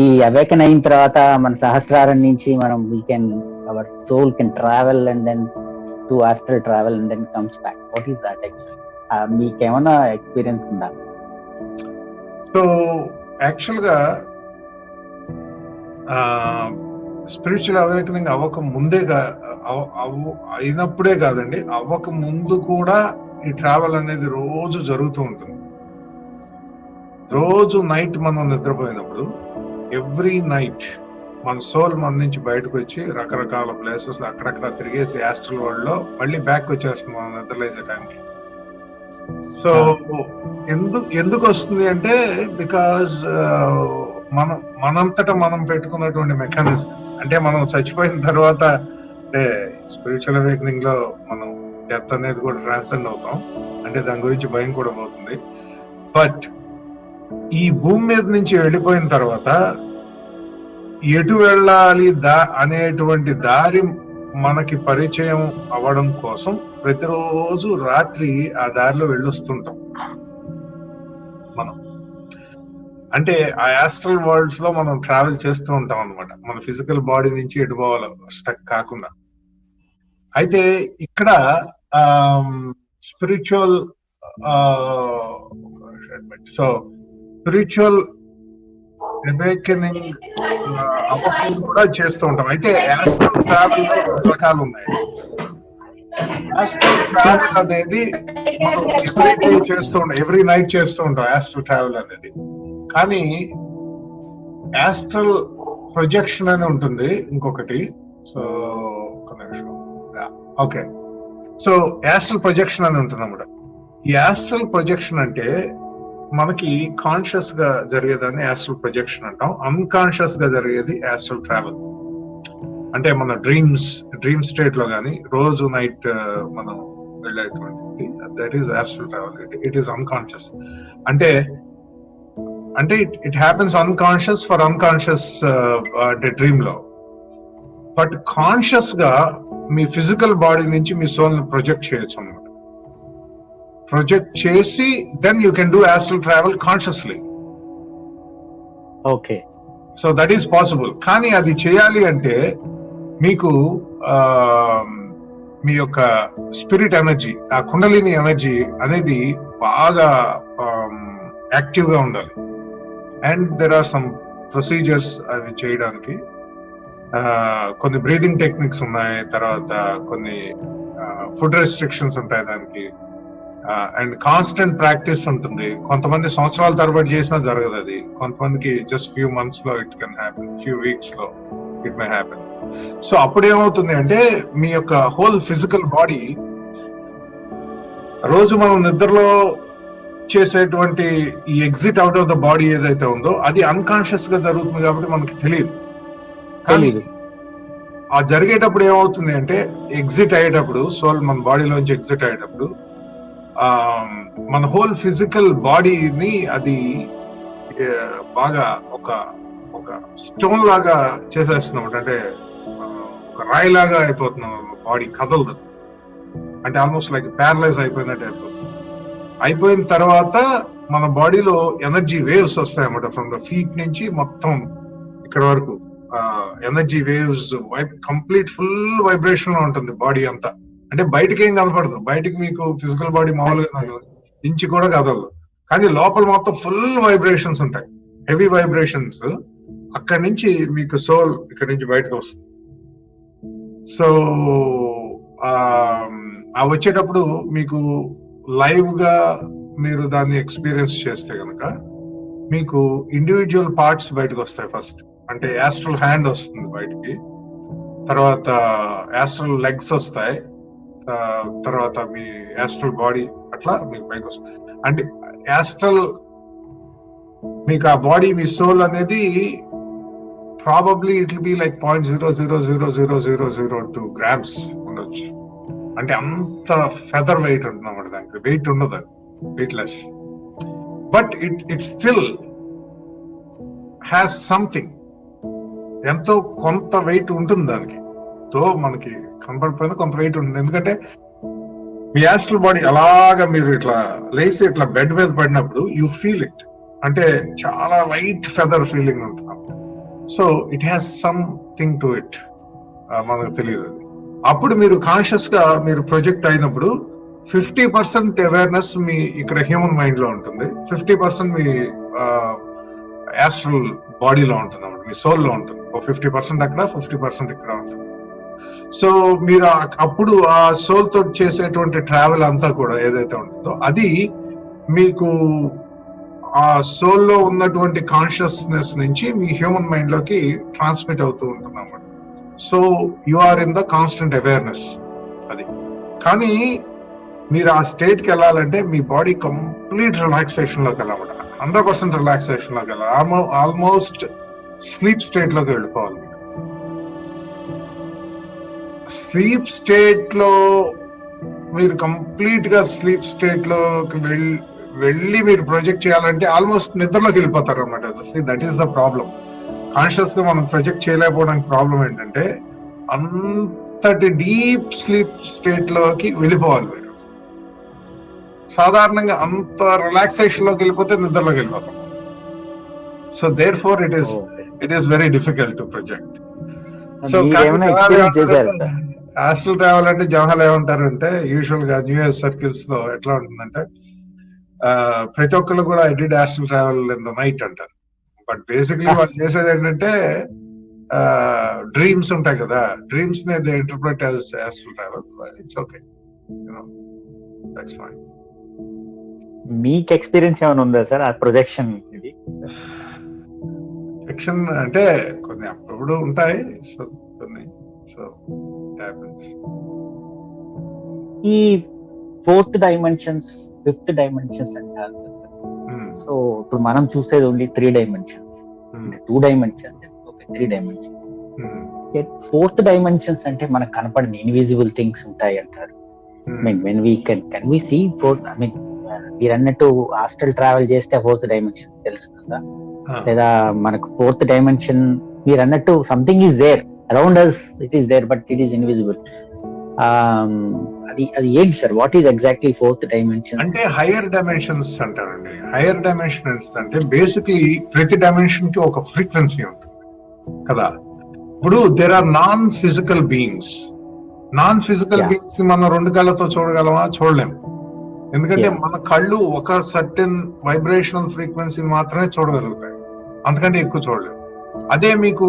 ఈ అవేకన్ అయిన తర్వాత మన సహస్రారం నుంచి మనం our soul can travel and then to astral travel and then comes back. What is that actually? మీకేమైనా ఎక్స్పీరియన్స్ ఉందా? సో యాక్చువల్ గా స్పిరిచువల్ అవేకనింగ్ అవ్వక ముందే అయినప్పుడే కాదండి, అవ్వక ముందు కూడా ఈ ట్రావెల్ అనేది రోజు జరుగుతూ ఉంటుంది. రోజు నైట్ మనం నిద్రపోయినప్పుడు ఎవ్రీ నైట్ మన సోల్ మన నుంచి బయటకు వచ్చి రకరకాల ప్లేసెస్ అక్కడక్కడ తిరిగేసి ఆస్ట్రల్ వరల్డ్ లో మళ్ళీ బ్యాక్ వచ్చేస్తుంది మనం నిద్రలేసే టైంకి. సో ఎందుకు వస్తుంది అంటే బికాజ్ మనంతటా మనం పెట్టుకున్నటువంటి మెకానిజం. అంటే మనం చచ్చిపోయిన తర్వాత అంటే స్పిరిచువల్ అవేకనింగ్ లో మనం డెత్ అనేది కూడా ట్రాన్సెండ్ అవుతాం, అంటే దాని గురించి భయం కూడా పోతుంది. బట్ ఈ భూమి మీద నుంచి వెళ్ళిపోయిన తర్వాత ఎటు వెళ్ళాలి అనేటువంటి దారి మనకి పరిచయం అవ్వడం కోసం ప్రతిరోజు రాత్రి ఆ దారిలో వెళ్ళొస్తుంటాం మనం. అంటే ఆ ఆస్ట్రల్ వరల్డ్స్ లో మనం ట్రావెల్ చేస్తూ ఉంటాం అనమాట, మన ఫిజికల్ బాడీ నుంచి ఎటు పోవాలో స్టక్ కాకుండా. అయితే ఇక్కడ స్పిరిచువల్ స్పిరిచువల్ అవేకనింగ్ అవ్వకుండా కూడా చేస్తూ ఉంటాం. అయితే ఆస్ట్రల్ ట్రావెల్ లో రకాలు ఉన్నాయి. ఆస్ట్రల్ ట్రావెల్ అనేది మనం ఎవ్రీ డే చేస్తూ ఉంటాం, ఎవ్రీ నైట్ చేస్తూ ఉంటాం ఆస్ట్రల్ ట్రావెల్ అనేది. కానీ ఆస్ట్రల్ ప్రొజెక్షన్ అని ఉంటుంది ఇంకొకటి. సో ఒక నిమిషం. ఓకే, సో ఆస్ట్రల్ ప్రొజెక్షన్ అని ఉంటుంది అన్నమాట. ఈ ఆస్ట్రల్ ప్రొజెక్షన్ అంటే మనకి కాన్షియస్ గా జరిగేదాన్ని ఆస్ట్రల్ ప్రొజెక్షన్ అంటాం, అన్కాన్షియస్ గా జరిగేది ఆస్ట్రల్ ట్రావెల్. అంటే మన డ్రీమ్ స్టేట్ లో కానీ రోజు నైట్ మనం వెళ్ళేటువంటిది that is astral travel. It is unconscious. అంటే it happens unconscious for unconscious అంటే డ్రీమ్ లో. బట్ కాన్షియస్ గా మీ ఫిజికల్ బాడీ నుంచి మీ సోల్ ని ప్రొజెక్ట్ చేయొచ్చు అన్నమాట. ప్రొజెక్ట్ చేసి then you can do astral travel consciously. Okay, so that is possible. కానీ అది చేయాలి అంటే మీకు మీ యొక్క స్పిరిట్ ఎనర్జీ, ఆ కుండలిని ఎనర్జీ అనేది బాగా యాక్టివ్ గా ఉండాలి. And there are some procedures అవి చేయడానికి. కొన్ని బ్రీదింగ్ టెక్నిక్స్ ఉన్నాయి, తర్వాత కొన్ని ఫుడ్ రెస్ట్రిక్షన్స్ ఉంటాయి దానికి, అండ్ కాన్స్టెంట్ ప్రాక్టీస్ ఉంటుంది. కొంతమంది సంవత్సరాల తరబడి చేసినా జరగదు అది, కొంతమందికి జస్ట్ ఫ్యూ మంత్స్ లో it can happen, few weeks లో ఇట్ మే హ్యాపెన్. సో అప్పుడు ఏమవుతుంది అంటే మీ యొక్క హోల్ ఫిజికల్ బాడీ రోజు మనం నిద్రలో చేసేటువంటి ఈ exit out of the body ఏదైతే ఉందో అది అన్కాన్షియస్ గా జరుగుతుంది కాబట్టి మనకి తెలియదు. కానీ ఆ జరిగేటప్పుడు ఏమవుతుంది అంటే ఎగ్జిట్ అయ్యేటప్పుడు సోల్ మన బాడీలోంచి ఎగ్జిట్ అయ్యేటప్పుడు మన హోల్ ఫిజికల్ బాడీని అది బాగా ఒక స్టోన్ లాగా చేసేస్తున్నాం. అంటే ఒక రాయి లాగా అయిపోతున్నాం, బాడీ కదలదు. అంటే ఆల్మోస్ట్ లైక్ ప్యారలైజ్ అయిపోయినట్టు అయిపోయిన తర్వాత మన బాడీలో ఎనర్జీ వేవ్స్ వస్తాయి అన్నమాట. ఫ్రమ్ ద ఫీట్ నుంచి మొత్తం ఇక్కడ వరకు energy waves complete full vibration లో ఉంటుంది బాడీ అంతా. అంటే బయటకి ఏం కనపడదు, బయటికి మీకు ఫిజికల్ బాడీ మామూలుగా ఇంచి కూడా కదలదు, కానీ లోపల మొత్తం ఫుల్ వైబ్రేషన్స్ ఉంటాయి, హెవీ వైబ్రేషన్స్. అక్కడి నుంచి మీకు సోల్ ఇక్కడ నుంచి బయటకు వస్తుంది. సో ఆ వచ్చేటప్పుడు మీకు లైవ్ గా మీరు దాన్ని ఎక్స్పీరియన్స్ చేస్తే కనుక మీకు ఇండివిజువల్ పార్ట్స్ బయటకు వస్తాయి. ఫస్ట్ అంటే యాస్ట్రల్ హ్యాండ్ వస్తుంది బయటికి, తర్వాత యాస్ట్రల్ లెగ్స్ వస్తాయి, తర్వాత మీ యాస్ట్రల్ బాడీ అట్లా మీకు పైకి వస్తుంది. అంటే యాస్ట్రల్ మీకు ఆ బాడీ మీ సోల్ అనేది probably it will be like 0.00000002 grams ఉండొచ్చు. అంటే అంత ఫెదర్ వెయిట్ ఉంటుంది అన్నమాట. దానికి వెయిట్ ఉండదు, weight less. But it still has something, ఎంతో కొంత వెయిట్ ఉంటుంది దానికి. తో మనకి కనపడిపోయినా కొంత వెయిట్ ఉంటుంది. ఎందుకంటే మీ యాస్ట్రల్ బాడీ అలాగా మీరు ఇట్లా లేసి ఇట్లా బెడ్ మీద పడినప్పుడు యూ ఫీల్ ఇట్, అంటే చాలా లైట్ ఫెదర్ ఫీలింగ్ ఉంటుంది. So it has something to it, మనకు తెలియదు. అప్పుడు మీరు కాన్షియస్ గా మీరు ప్రొజెక్ట్ అయినప్పుడు 50% అవేర్నెస్ మీ ఇక్కడ హ్యూమన్ మైండ్ లో ఉంటుంది, 50% మీ యాస్ట్రల్ బాడీలో ఉంటుంది అన్నమాట, మీ సోల్ లో ఉంటుంది. 50% అక్కడ, 50% ఇక్కడ ఉంటుంది. సో మీరు అప్పుడు ఆ సోల్ తోటి చేసేటువంటి ట్రావెల్ అంతా కూడా ఏదైతే ఉంటుందో అది మీకు ఆ సోల్ లో ఉన్నటువంటి కాన్షియస్నెస్ నుంచి మీ హ్యూమన్ మైండ్ లోకి ట్రాన్స్మిట్ అవుతూ ఉంటుంది అన్నమాట. So you are in the constant awareness అది. కానీ మీరు ఆ స్టేట్ కి వెళ్ళాలంటే మీ బాడీ కంప్లీట్ రిలాక్సేషన్ లోకి వెళ్ళాలన్నమాట, 100% రిలాక్సేషన్ లోకి వెళ్ళాలి, ఆల్మోస్ట్ స్లీప్ స్టేట్ లోకి వెళ్ళిపోవాలి. స్లీప్ స్టేట్ లో మీరు కంప్లీట్ గా స్లీప్ స్టేట్ లోకి వెళ్ళి మీరు ప్రొజెక్ట్ చేయాలంటే ఆల్మోస్ట్ నిద్రలోకి వెళ్ళిపోతారు అనమాట. That is the problem. Conscious గా మనం ప్రొజెక్ట్ చేయలేకపోవడానికి ప్రాబ్లం ఏంటంటే అంతటి డీప్ స్లీప్ స్టేట్ లోకి వెళ్ళిపోవాలి మీరు. సాధారణంగా అంత రిలాక్సేషన్ లోకి వెళ్ళిపోతే నిద్రలోకి వెళ్ళిపోతాం. So therefore it is very difficult to project. So astral travel అంటే జనాలు ఏమంటారు అంటే, యూజువల్ గా న్యూ ఇయర్ సర్కిల్స్ లో ఎట్లా ఉంటుందంటే ప్రతి ఒక్కళ్ళు కూడా I did hostel travel in the night అంటారు. బట్ బేసిక్లీ వాళ్ళు చేసేది ఏంటంటే డ్రీమ్స్ ఉంటాయి కదా, డ్రీమ్స్ ని they interpret as hostel travel. It's okay, that's fine. మీకు ఎక్స్పీరియన్స్ ఏమైనా ఉందా సార్ ఆ ప్రొజెక్షన్? ప్రొజెక్షన్ అంటే కొన్ని అప్పుడు ఉంటాయి, సో కొన్ని సో హ్యాపెన్స్. ఈ 4th డైమెన్షన్స్, 5th డైమెన్షన్స్ అంటారు. సో ఇప్పుడు మనం చూసేది only 3 dimensions, 2 dimensions, 3 dimensions. 4th dimensions అంటే మనకు కనపడని ఇన్విజిబుల్ థింగ్స్ ఉంటాయి అంటారు. when we can we see 4th, I mean మీరు అన్నట్టు హాస్టల్ ట్రావెల్ చేస్తే 4th డైమెన్షన్ తెలుస్తుందా, లేదా మనకు 4th డైమెన్షన్ మీరు అన్నట్టు something is there around us, it is there but it is invisible. అది ఏంటి సార్? What is exactly 4th dimension? అంటే హైయర్ డైమెన్షన్స్ అంటారండి. హైయర్ డైమెన్షన్స్ అంటే బేసిక్లీ ప్రతి డైమెన్షన్ కి ఒక ఫ్రీక్వెన్సీ ఉంటుంది కదా. ఇప్పుడు there are non physical beings. Non physical beings ని మనం 2 కళ్ళతో చూడగలమా? చూడలేము. ఎందుకంటే మన కళ్ళు ఒక సర్టెన్ వైబ్రేషనల్ ఫ్రీక్వెన్సీ మాత్రమే చూడగలుగుతాయి, అంతకంటే ఎక్కువ చూడలేము. అదే మీకు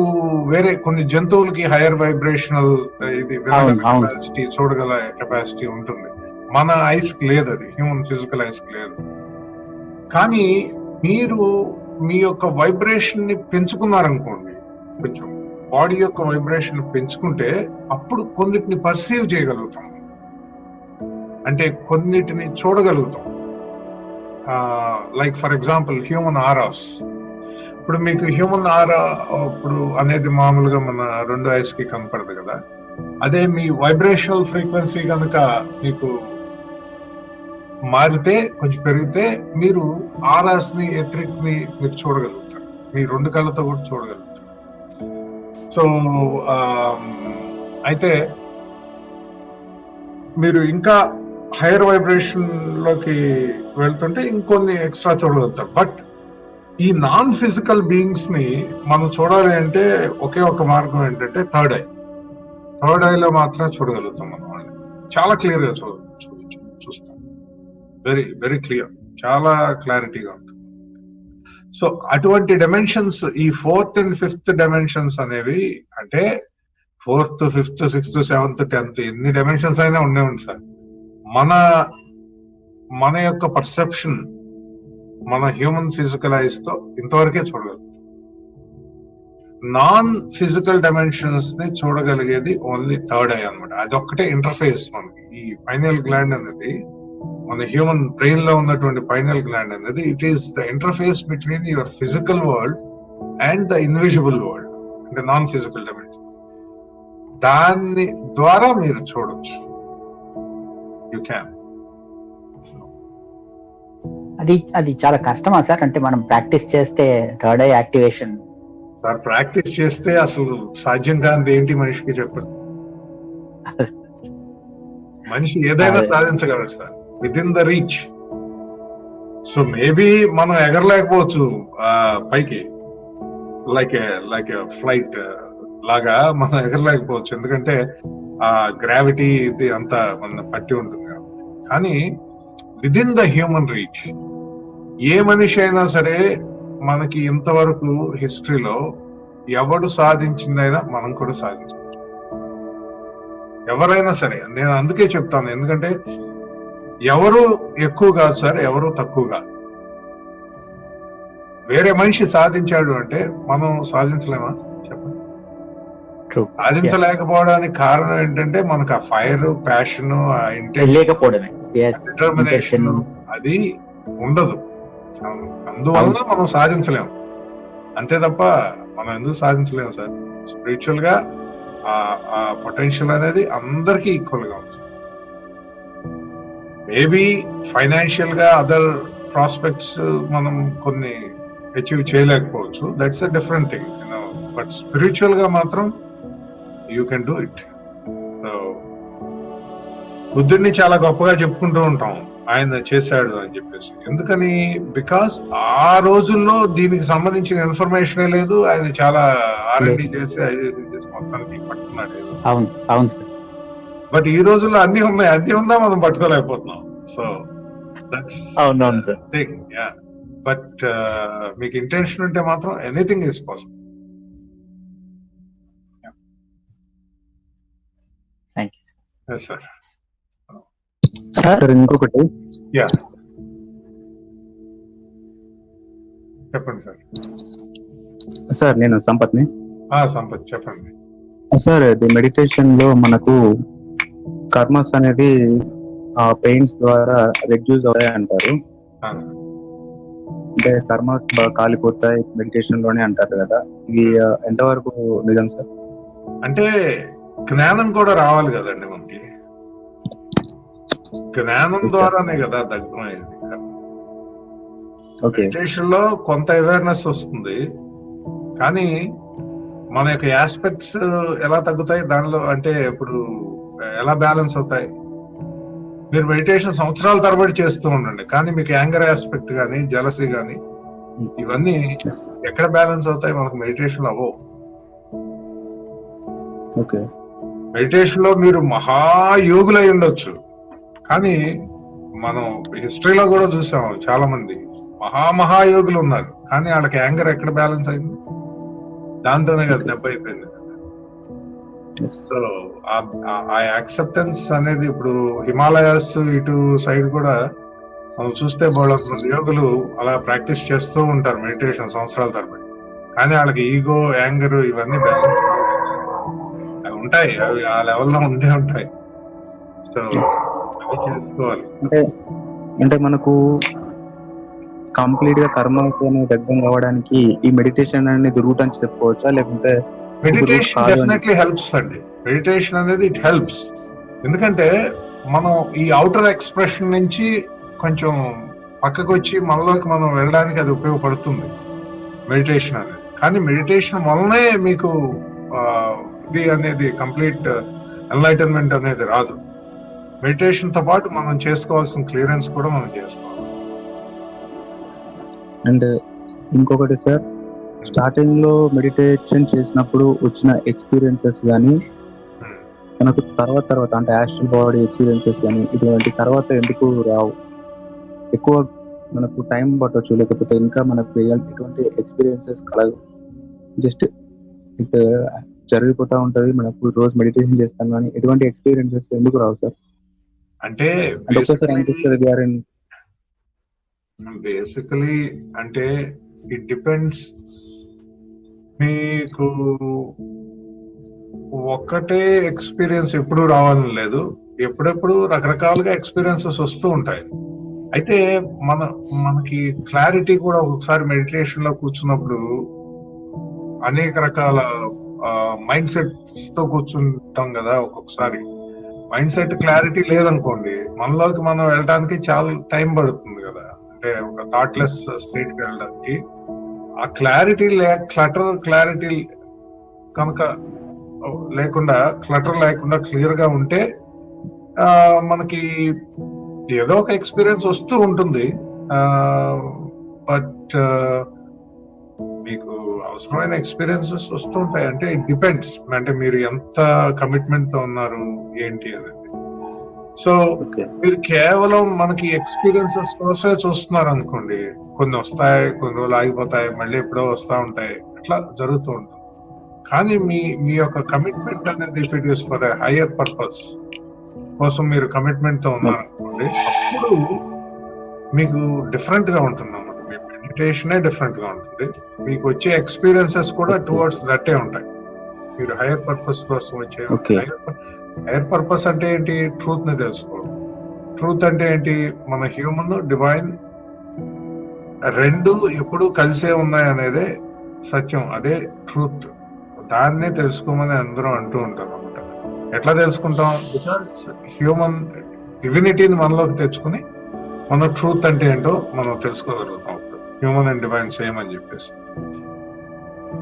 వేరే కొన్ని జంతువులకి హైయర్ వైబ్రేషనల్ ఇది కెపాసిటీ, చూడగల కెపాసిటీ ఉంటుంది. మన ఐస్ కి లేదు, అది హ్యూమన్ ఫిజికల్ ఐస్ కి లేదు. కానీ మీరు మీ యొక్క వైబ్రేషన్ ని పెంచుకున్నారనుకోండి, కొంచెం బాడీ యొక్క వైబ్రేషన్ పెంచుకుంటే అప్పుడు కొన్నిటిని పర్సీవ్ చేయగలుగుతాం, అంటే కొన్నిటిని చూడగలుగుతాం. Like for example human auras. ఇప్పుడు మీకు హ్యూమన్ ఆరా ఇప్పుడు అనేది మామూలుగా మన 2 ఐస్ కి కనపడదు కదా, అదే మీ వైబ్రేషనల్ ఫ్రీక్వెన్సీ కనుక మీకు మారితే కొంచెం పెరిగితే మీరు ఆరాస్ ని ఎథరిక్ ని మీరు చూడగలుగుతారు, మీ 2 కళ్ళతో కూడా చూడగలుగుతారు. సో అయితే మీరు ఇంకా హైయర్ వైబ్రేషన్ లోకి వెళ్తుంటే ఇంకొన్ని ఎక్స్ట్రా చూడగలుగుతారు. బట్ ఈ నాన్ ఫిజికల్ బీయింగ్స్ ని మనం చూడాలి అంటే ఒకే ఒక మార్గం ఏంటంటే థర్డ్ ఐలో మాత్రమే చూడగలుగుతాం మనం వాళ్ళని. చాలా క్లియర్ గా చూస్తాం, వెరీ వెరీ క్లియర్, చాలా క్లారిటీగా ఉంటుంది. సో అటువంటి డైమెన్షన్స్, ఈ 4th and 5th డైమెన్షన్స్ అనేవి, అంటే 4th, 5th, 6th, 7th, 10th ఎన్ని డైమెన్షన్స్ అయినా ఉండేవండి సార్. మన యొక్క పర్సెప్షన్ మన హ్యూమన్ ఫిజికల్ ఐస్ తో ఇంతవరకే చూడగలుగుతాం. నాన్ ఫిజికల్ డైమెన్షన్స్ ని చూడగలిగేది ఓన్లీ థర్డ్ ఐ అనమాట. అదొక్కటే ఇంటర్ఫేస్ మనకి. ఈ పైనల్ గ్లాండ్ అనేది మన హ్యూమన్ బ్రెయిన్ లో ఉన్నటువంటి పైనల్ గ్లాండ్ అనేది it is the interface between your physical world and the invisible world, అంటే నాన్ ఫిజికల్ డైమెన్షన్. దాని ద్వారా మీరు చూడొచ్చు, యూ క్యాన్. అది చాలా కష్టమా సార్? అంటే మనం ప్రాక్టీస్ చేస్తే third eye activation sir, practice చేస్తే అసలు సాధ్యం కానిది ఏంటి మనిషికి చెప్పండి. మనిషి ఏదైనా సాధించగలడు sir, within the reach. So maybe మనం ఎగరలేకపోవచ్చు పైకి, లైక్ ఫ్లైట్ లాగా మనం ఎగరలేకపోవచ్చు, ఎందుకంటే ఆ గ్రావిటీ ఇది అంతా మన పట్టి ఉంటుంది. కానీ with in the human reach ఏ మనిషి అయినా సరే, మనకి ఇంతవరకు హిస్టరీలో ఎవడు సాధించిందైనా మనం కూడా సాధించవచ్చు, ఎవరైనా సరే. నేను అందుకే చెప్తాను, ఎందుకంటే ఎవరు ఎక్కువ కాదు సార్, ఎవరు తక్కువ కాదు. వేరే మనిషి సాధించాడు అంటే మనం సాధించలేమా చెప్పండి? సాధించలేకపోవడానికి కారణం ఏంటంటే మనకు ఆ ఫైర్, ప్యాషన్, ఆ లేకపోవడమే, డిటర్మినేషన్ అది ఉండదు. అందువల్ల మనం సాధించలేము, అంతే తప్ప మనం ఎందుకు సాధించలేము సార్. స్పిరిచువల్ గా ఆ పొటెన్షియల్ అనేది అందరికీ ఈక్వల్ గా ఉంది. మేబీ ఫైనాన్షియల్ గా అదర్ ప్రాస్పెక్ట్స్ మనం కొన్ని అచీవ్ చేయలేకపోవచ్చు, that's a different thing, but spiritual గా మాత్రం యూ కెన్ డూ ఇట్. బుద్ధుడిని చాలా గొప్పగా చెప్పుకుంటూ ఉంటాం, ఆయన చేశాడు అని చెప్పేసి. ఎందుకని? బికాస్ ఆ రోజుల్లో దీనికి సంబంధించిన ఇన్ఫర్మేషనే లేదు. ఆయన చాలా R&D చేసి మొత్తానికి పట్టుకున్నాడు. అవును. బట్ ఈ రోజుల్లో అన్ని ఉందా మనం పట్టుకోలేకపోతున్నాం. So that's thing. Yeah, but మీకు ఇంటెన్షన్ ఉంటే మాత్రం anything is possible. Thank you. Yes sir. Sir ఇంకొకటి, యా చెప్పండి సార్. సార్ నేను సంపత్ని. సంపత్ చెప్పండి సార్. ఇది మెడిటేషన్ లో మనకు కర్మస్ అనేది ఆ పెయిన్స్ ద్వారా రెడ్యూస్ అవుతాయి అంటారు. అంటే కర్మస్ కాలిపోతాయి మెడిటేషన్ లోనే అంటారు కదా, ఇది ఎంతవరకు నిజం సార్? అంటే జ్ఞానం కూడా రావాలి కదండి మనకి. జ్ఞానం ద్వారానే కదా దగ్ధం అయ్యేది. మెడిటేషన్ లో కొంత అవేర్నెస్ వస్తుంది, కానీ మన యొక్క ఆస్పెక్ట్స్ ఎలా తగ్గుతాయి దానిలో, అంటే ఇప్పుడు ఎలా బ్యాలెన్స్ అవుతాయి? మీరు మెడిటేషన్ సంవత్సరాల తరబడి చేస్తూ ఉండండి, కానీ మీకు యాంగర్ ఆస్పెక్ట్ కానీ జలసీ కానీ ఇవన్నీ ఎక్కడ బ్యాలెన్స్ అవుతాయి? మనకు మెడిటేషన్ అవ్వవు. మెడిటేషన్ లో మీరు మహాయోగులై ఉండొచ్చు, కానీ మనం హిస్టరీలో కూడా చూసాం చాలా మంది మహాయోగులు ఉన్నారు, కానీ వాళ్ళకి యాంగర్ ఎక్కడ బ్యాలెన్స్ అయింది? దాంతోనే కదా దెబ్బ అయిపోయింది. సో ఆ యాక్సెప్టెన్స్ అనేది ఇప్పుడు హిమాలయాస్ ఇటు సైడ్ కూడా మనం చూస్తే 300 యోగులు అలా ప్రాక్టీస్ చేస్తూ ఉంటారు మెడిటేషన్ సంవత్సరాల తరబడి, కానీ వాళ్ళకి ఈగో, యాంగర్ ఇవన్నీ బ్యాలెన్స్ అవి ఉంటాయి, అవి ఆ లెవెల్లో ఉండే ఉంటాయి. సో అవి చేసుకోవాలి. అంటే మనకు కంప్లీట్ గా కర్మతోనే దగ్గర కావడానికి ఈ మెడిటేషన్ అనేది రూట్ అని చెప్పుకోవచ్చా, లేకుంటే మెడిటేషన్ డెఫినెట్లీ హెల్ప్స్ అండి. మెడిటేషన్ అనేది ఇట్ హెల్ప్స్. ఎందుకంటే మనం ఈ అవుటర్ ఎక్స్ప్రెషన్ నుంచి కొంచెం పక్కకు వచ్చి మనలోకి మనం వెళ్ళడానికి అది ఉపయోగపడుతుంది మెడిటేషన్ అనేది. కానీ మెడిటేషన్ వల్లనే మీకు ఇది అనేది కంప్లీట్ ఎన్లైటన్మెంట్ అనేది రాదు. మెడిటేషన్ తో పాటు మనం చేసుకోవాల్సిన క్లియరెన్స్ కూడా మనం చేసుకోవాలి. అండ్ ఇంకొకటి సార్, స్టార్టింగ్ లో మెడిటేషన్ చేసినప్పుడు వచ్చిన ఎక్స్పీరియన్సెస్ కానీ మనకు తర్వాత అంటే యాస్ట్రల్ బాడీ ఎక్స్పీరియన్సెస్ కానీ ఇటువంటి తర్వాత ఎందుకు రావు? ఎక్కువ మనకు టైం పట్టవచ్చు, లేకపోతే ఇంకా మనకు ఎటువంటి ఎక్స్పీరియన్సెస్ కలగవు, జస్ట్ ఇట్ జరిగిపోతా ఉంటది. మనకు రోజు మెడిటేషన్ చేస్తాం కానీ ఎటువంటి ఎక్స్పీరియన్సెస్ ఎందుకు రావు సార్? అంటే ఒక్కోసారి అనిపిస్తుంది బేసికలీ అంటే ఇట్ డిపెండ్స్. మీకు ఒక్కటే ఎక్స్పీరియన్స్ ఎప్పుడు రావాలని లేదు, ఎప్పుడెప్పుడు రకరకాలుగా ఎక్స్పీరియన్సెస్ వస్తూ ఉంటాయి. అయితే మనకి క్లారిటీ కూడా ఒకసారి మెడిటేషన్ లో కూర్చున్నప్పుడు అనేక రకాల మైండ్ సెట్స్ తో కూర్చుంటాం కదా. ఒక్కొక్కసారి మైండ్ సెట్ క్లారిటీ లేదనుకోండి, మనలోకి మనం వెళ్ళడానికి చాలా టైం పడుతుంది కదా. అంటే ఒక థాట్లెస్ స్టేట్ కి వెళ్ళడానికి ఆ క్లారిటీ క్లారిటీ కనుక లేకుండా, క్లటర్ లేకుండా క్లియర్ గా ఉంటే మనకి ఏదో ఒక ఎక్స్పీరియన్స్ వస్తూ ఉంటుంది. బట్ మీకు అవసరమైన ఎక్స్పీరియన్సెస్ వస్తూ ఉంటాయి. అంటే ఇట్ డిపెండ్స్, అంటే మీరు ఎంత కమిట్మెంట్ తో ఉన్నారు ఏంటి అనేది. సో మీరు కేవలం మనకి ఎక్స్పీరియన్సెస్ కోసమే చూస్తున్నారు అనుకోండి, కొన్ని వస్తాయి, కొన్ని రోజులు ఆగిపోతాయి, మళ్ళీ ఎప్పుడో వస్తూ ఉంటాయి, అట్లా జరుగుతూ ఉంటుంది. కానీ మీ యొక్క కమిట్మెంట్ అనేది if it is for a higher purpose కోసం మీరు కమిట్మెంట్ తో ఉన్నారనుకోండి, అప్పుడు మీకు డిఫరెంట్ గా ఉంటుంది అన్నమాట. మీ మెడిటేషనే డిఫరెంట్ గా ఉంటుంది, మీకు వచ్చే ఎక్స్పీరియన్సెస్ కూడా టువర్డ్స్ దట్టే ఉంటాయి. మీరు హయ్యర్ పర్పస్ కోసం వచ్చే హయ్యర్ పర్పస్ అంటే ఏంటి? ట్రూత్ ని తెలుసుకోవడం. ట్రూత్ అంటే ఏంటి? మన హ్యూమన్, డివైన్ రెండు ఎప్పుడు కలిసే ఉన్నాయి అనేదే సత్యం, అదే ట్రూత్. దాన్నే తెలుసుకోమని అందరూ అంటూ ఉంటారు అనమాట. ఎట్లా తెలుసుకుంటాం? బికాస్ హ్యూమన్ డివినిటీని మనలోకి తెచ్చుకుని మన ట్రూత్ అంటే ఏంటో మనం తెలుసుకోగలుగుతాం. హ్యూమన్ అండ్ డివైన్ సేమ్ అని చెప్పేసి.